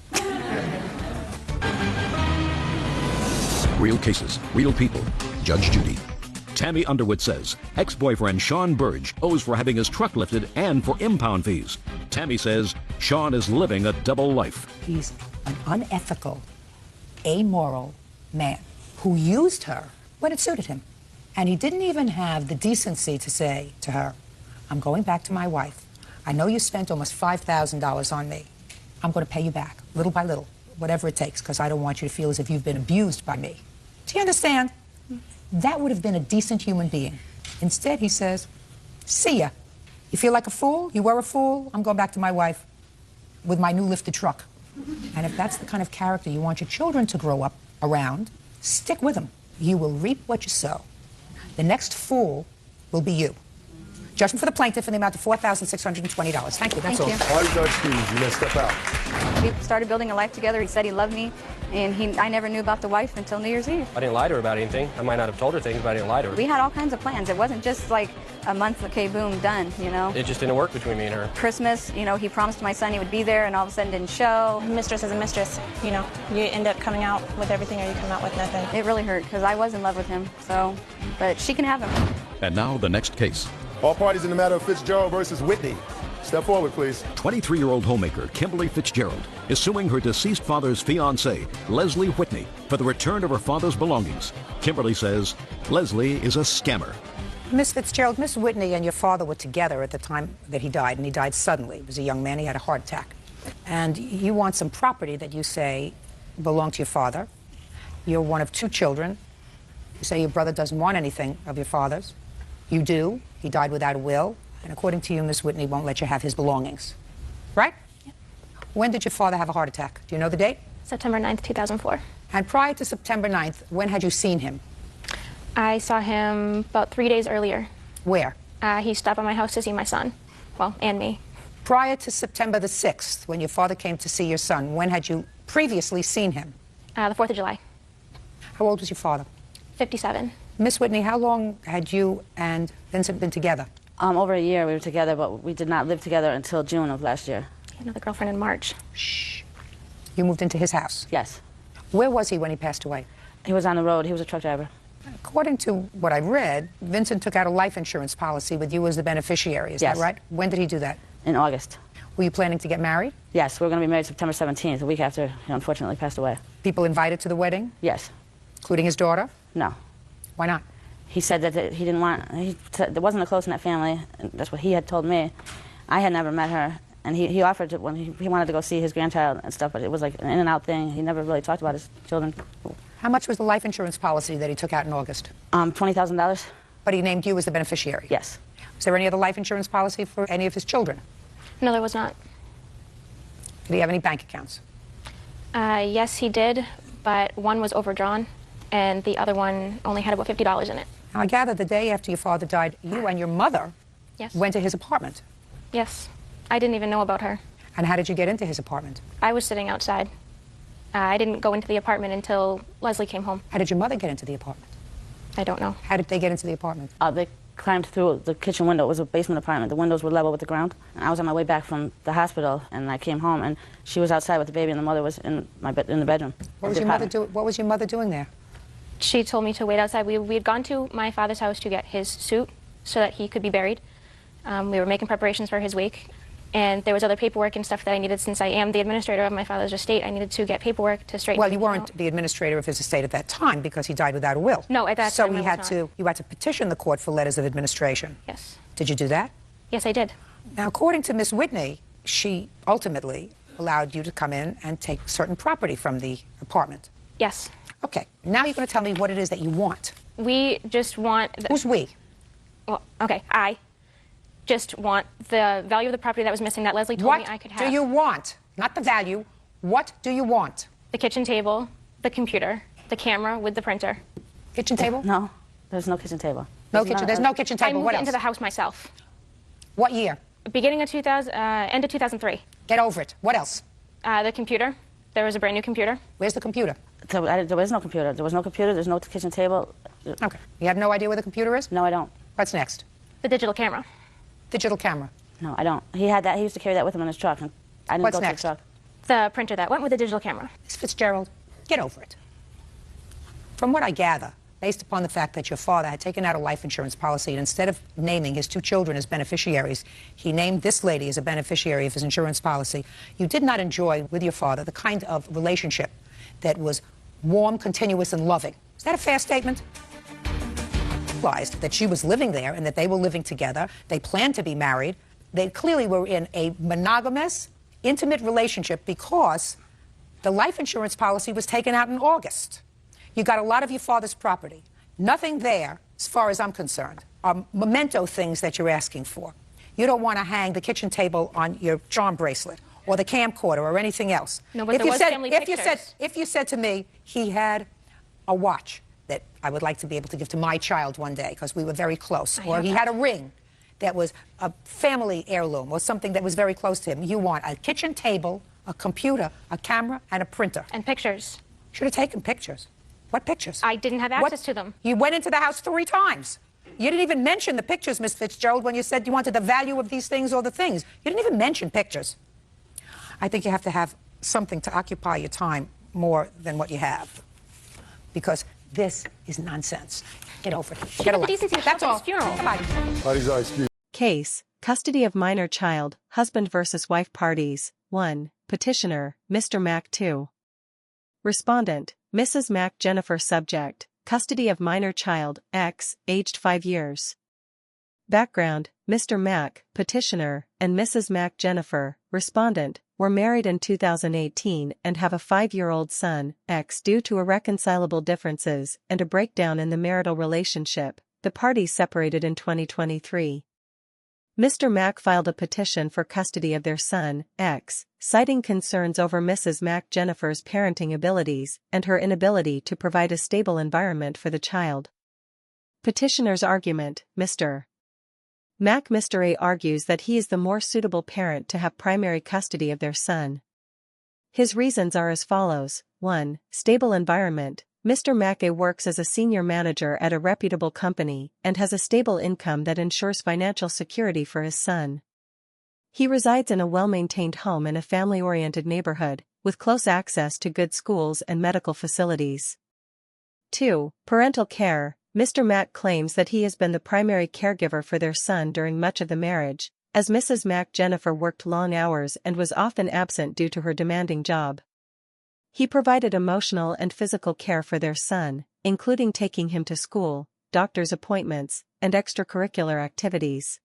Real cases, real people. Judge Judy. Tammy Underwood says ex-boyfriend Sean Burge owes for having his truck lifted and for impound fees. Tammy says Sean is living a double life. He's an unethical, amoral man who used her when it suited him. And he didn't even have the decency to say to her, I'm going back to my wife. I know you spent almost $5,000 on me. I'm going to pay you back, little by little, whatever it takes, because I don't want you to feel as if you've been abused by me. Do you understand? That would have been a decent human being. Instead, he says, see ya. You feel like a fool? You were a fool? I'm going back to my wife with my new lifted truck. And if that's the kind of character you want your children to grow up around, stick with them. You will reap what you sow. The next fool will be you. Judgment for the plaintiff in the amount of $4,620. Thank you. That's all. All you Judge Keys, you may step out. We started building a life together. He said he loved me, and I never knew about the wife until New Year's Eve. I didn't lie to her about anything. I might not have told her things, but I didn't lie to her. We had all kinds of plans. It wasn't just like a month, okay, boom, done, you know? It just didn't work between me and her. Christmas, you know, he promised my son he would be there, and all of a sudden didn't show. Mistress is a mistress, you know. You end up coming out with everything or you come out with nothing. It really hurt, because I was in love with him, so, but she can have him. And now the next case. All parties in the matter of Fitzgerald versus Whitney. Step forward, please. 23-year-old homemaker Kimberly Fitzgerald is suing her deceased father's fiancée, Leslie Whitney, for the return of her father's belongings. Kimberly says Leslie is a scammer. Miss Fitzgerald, Miss Whitney and your father were together at the time that he died, and he died suddenly. He was a young man. He had a heart attack. And you want some property that you say belonged to your father. You're one of two children. You say your brother doesn't want anything of your father's. You do. He died without a will. And according to you, Miss Whitney won't let you have his belongings. Right? Yep. When did your father have a heart attack? Do you know the date? September 9th, 2004. And prior to September 9th, when had you seen him? I saw him about 3 days earlier. Where? He stopped by my house to see my son. Well, and me. Prior to September the 6th, when your father came to see your son, when had you previously seen him? The 4th of July. How old was your father? 57. Miss Whitney, how long had you and Vincent been together? Over a year we were together, but we did not live together until June of last year. He had another girlfriend in March. Shh. You moved into his house? Yes. Where was he when he passed away? He was on the road. He was a truck driver. According to what I read, Vincent took out a life insurance policy with you as the beneficiary. Is Yes. that right? When did he do that? In August. Were you planning to get married? Yes, we were going to be married September 17th, a week after he unfortunately passed away. People invited to the wedding? Yes. Including his daughter? No. Why not? He said that he didn't want, there wasn't a close-knit family, and that's what he had told me. I had never met her, and he offered to, when he wanted to go see his grandchild and stuff, but it was like an in-and-out thing. He never really talked about his children. How much was the life insurance policy that he took out in August? $20,000. But he named you as the beneficiary? Yes. Was there any other life insurance policy for any of his children? No, there was not. Did he have any bank accounts? Yes, he did, but one was overdrawn, and the other one only had about $50 in it. Now, I gather the day after your father died, you and your mother Yes. went to his apartment. Yes. I didn't even know about her. And how did you get into his apartment? I was sitting outside. I didn't go into the apartment until Leslie came home. How did your mother get into the apartment? I don't know. How did they get into the apartment? They climbed through the kitchen window. It was a basement apartment. The windows were level with the ground. And I was on my way back from the hospital, and I came home, and she was outside with the baby, and the mother was in the bedroom. What was your mother doing there? She told me to wait outside. We had gone to my father's house to get his suit so that he could be buried. We were making preparations for his wake. And there was other paperwork and stuff that I needed. Since I am the administrator of my father's estate, I needed to get paperwork to straighten. Well, you everything weren't out. the administrator of his estate at that time because he died without a will. No, at that so time I he was had not. to. You had to petition the court for letters of administration. Yes. Did you do that? Yes, I did. Now, according to Miss Whitney, she ultimately allowed you to come in and take certain property from the apartment. Yes. Okay. Now you're going to tell me what it is that you want. We just want. Who's we? Well, okay, I just want the value of the property that was missing that Leslie told me I could have. What do you want? Not the value. What do you want? The kitchen table, the computer, the camera with the printer. Kitchen table? No, there's no kitchen table. No kitchen. There's no kitchen table. I moved What else? into the house myself. What year? Beginning of 2000, end of 2003. Get over it. What else? The computer. There was a brand new computer. Where's the computer? There was no computer. There was no computer. There's no kitchen table. Okay. You have no idea where the computer is? No, I don't. What's next? The digital camera. Digital camera. No, I don't. He had that. He used to carry that with him in his truck. And I didn't What's go next? to the truck. The printer that went with the digital camera. Miss Fitzgerald, get over it. From what I gather, based upon the fact that your father had taken out a life insurance policy and instead of naming his 2 children as beneficiaries, he named this lady as a beneficiary of his insurance policy, you did not enjoy with your father the kind of relationship that was warm, continuous, and loving. Is that a fair statement? Realized that she was living there and that they were living together. They planned to be married. They clearly were in a monogamous, intimate relationship because the life insurance policy was taken out in August. You got a lot of your father's property. Nothing there, as far as I'm concerned, are memento things that you're asking for. You don't want to hang the kitchen table on your charm bracelet or the camcorder or anything else. No, but there was family pictures. If you said to me he had a watch that I would like to be able to give to my child one day because we were very close, or he had a ring that was a family heirloom or something that was very close to him, you want a kitchen table, a computer, a camera, and a printer. And pictures. Should have taken pictures. What pictures? I didn't have access to them. You went into the house 3 times. You didn't even mention the pictures, Miss Fitzgerald, when you said you wanted the value of these things or the things. You didn't even mention pictures. I think you have to have something to occupy your time more than what you have. Because this is nonsense. Get over it. Get a life. That's all. Goodbye. Parties are excused. Case, custody of minor child, husband versus wife parties. 1. Petitioner, Mr. Mack 2. Respondent, Mrs. Mack Jennifer. Subject, custody of minor child, X, aged 5 years. Background, Mr. Mack, petitioner, and Mrs. Mack Jennifer, respondent, were married in 2018 and have a 5-year-old son, X. Due to irreconcilable differences and a breakdown in the marital relationship, the parties separated in 2023. Mr. Mack filed a petition for custody of their son, X, citing concerns over Mrs. Mack Jennifer's parenting abilities and her inability to provide a stable environment for the child. Petitioner's argument, Mr. Mack. Mr. A argues that he is the more suitable parent to have primary custody of their son. His reasons are as follows. 1. Stable environment. Mr. Mack A works as a senior manager at a reputable company and has a stable income that ensures financial security for his son. He resides in a well-maintained home in a family-oriented neighborhood, with close access to good schools and medical facilities. 2. Parental care. Mr. Mack claims that he has been the primary caregiver for their son during much of the marriage, as Mrs. Mack Jennifer worked long hours and was often absent due to her demanding job. He provided emotional and physical care for their son, including taking him to school, doctor's appointments, and extracurricular activities.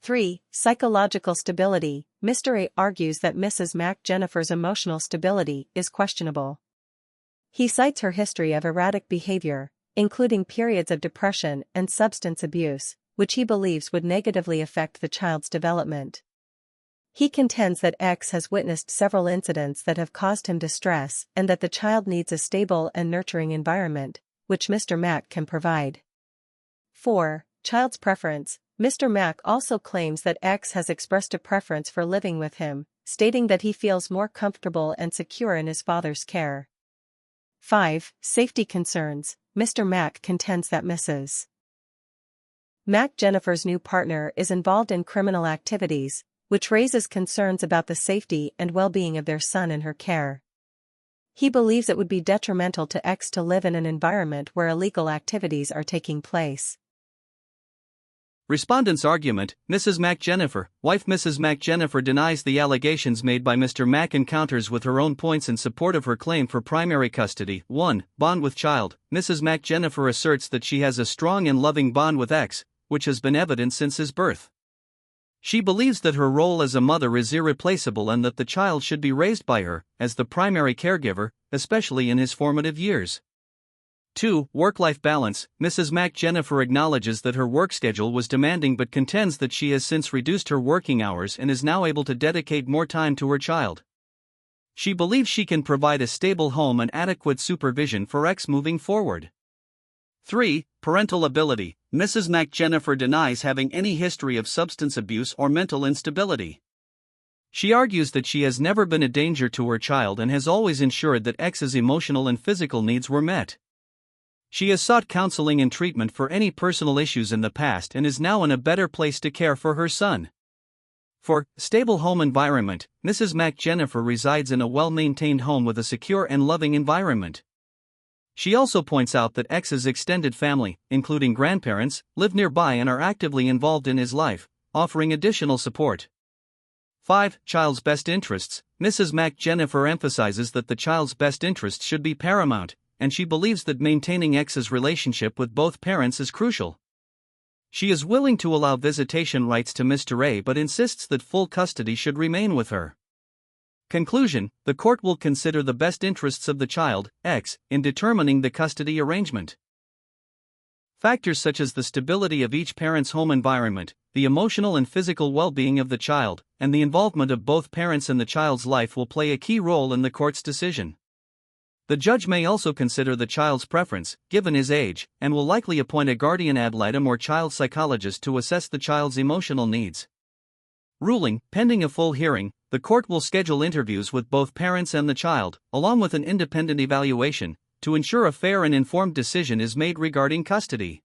3. Psychological stability. Mr. A argues that Mrs. Mack Jennifer's emotional stability is questionable. He cites her history of erratic behavior, including periods of depression and substance abuse, which he believes would negatively affect the child's development. He contends that X has witnessed several incidents that have caused him distress and that the child needs a stable and nurturing environment, which Mr. Mack can provide. 4. Child's preference. Mr. Mack also claims that X has expressed a preference for living with him, stating that he feels more comfortable and secure in his father's care. 5. Safety concerns. Mr. Mack contends that Mrs. Mack Jennifer's new partner is involved in criminal activities, which raises concerns about the safety and well-being of their son in her care. He believes it would be detrimental to X to live in an environment where illegal activities are taking place. Respondent's argument: Mrs. McJennifer, wife Mrs. McJennifer denies the allegations made by Mr. Mack and counters with her own points in support of her claim for primary custody. 1. Bond with child. Mrs. McJennifer asserts that she has a strong and loving bond with X, which has been evident since his birth. She believes that her role as a mother is irreplaceable and that the child should be raised by her, as the primary caregiver, especially in his formative years. 2. Work-life balance. Mrs. McJennifer acknowledges that her work schedule was demanding but contends that she has since reduced her working hours and is now able to dedicate more time to her child. She believes she can provide a stable home and adequate supervision for X moving forward. 3. Parental ability. Mrs. McJennifer denies having any history of substance abuse or mental instability. She argues that she has never been a danger to her child and has always ensured that X's emotional and physical needs were met. She has sought counseling and treatment for any personal issues in the past and is now in a better place to care for her son. 4. Stable home environment. Mrs. McJennifer resides in a well-maintained home with a secure and loving environment. She also points out that X's extended family, including grandparents, live nearby and are actively involved in his life, offering additional support. 5. Child's best interests. Mrs. McJennifer emphasizes that the child's best interests should be paramount, and she believes that maintaining X's relationship with both parents is crucial. She is willing to allow visitation rights to Mr. A but insists that full custody should remain with her. Conclusion: the court will consider the best interests of the child, X, in determining the custody arrangement. Factors such as the stability of each parent's home environment, the emotional and physical well-being of the child, and the involvement of both parents in the child's life will play a key role in the court's decision. The judge may also consider the child's preference, given his age, and will likely appoint a guardian ad litem or child psychologist to assess the child's emotional needs. Ruling: pending a full hearing, the court will schedule interviews with both parents and the child, along with an independent evaluation, to ensure a fair and informed decision is made regarding custody.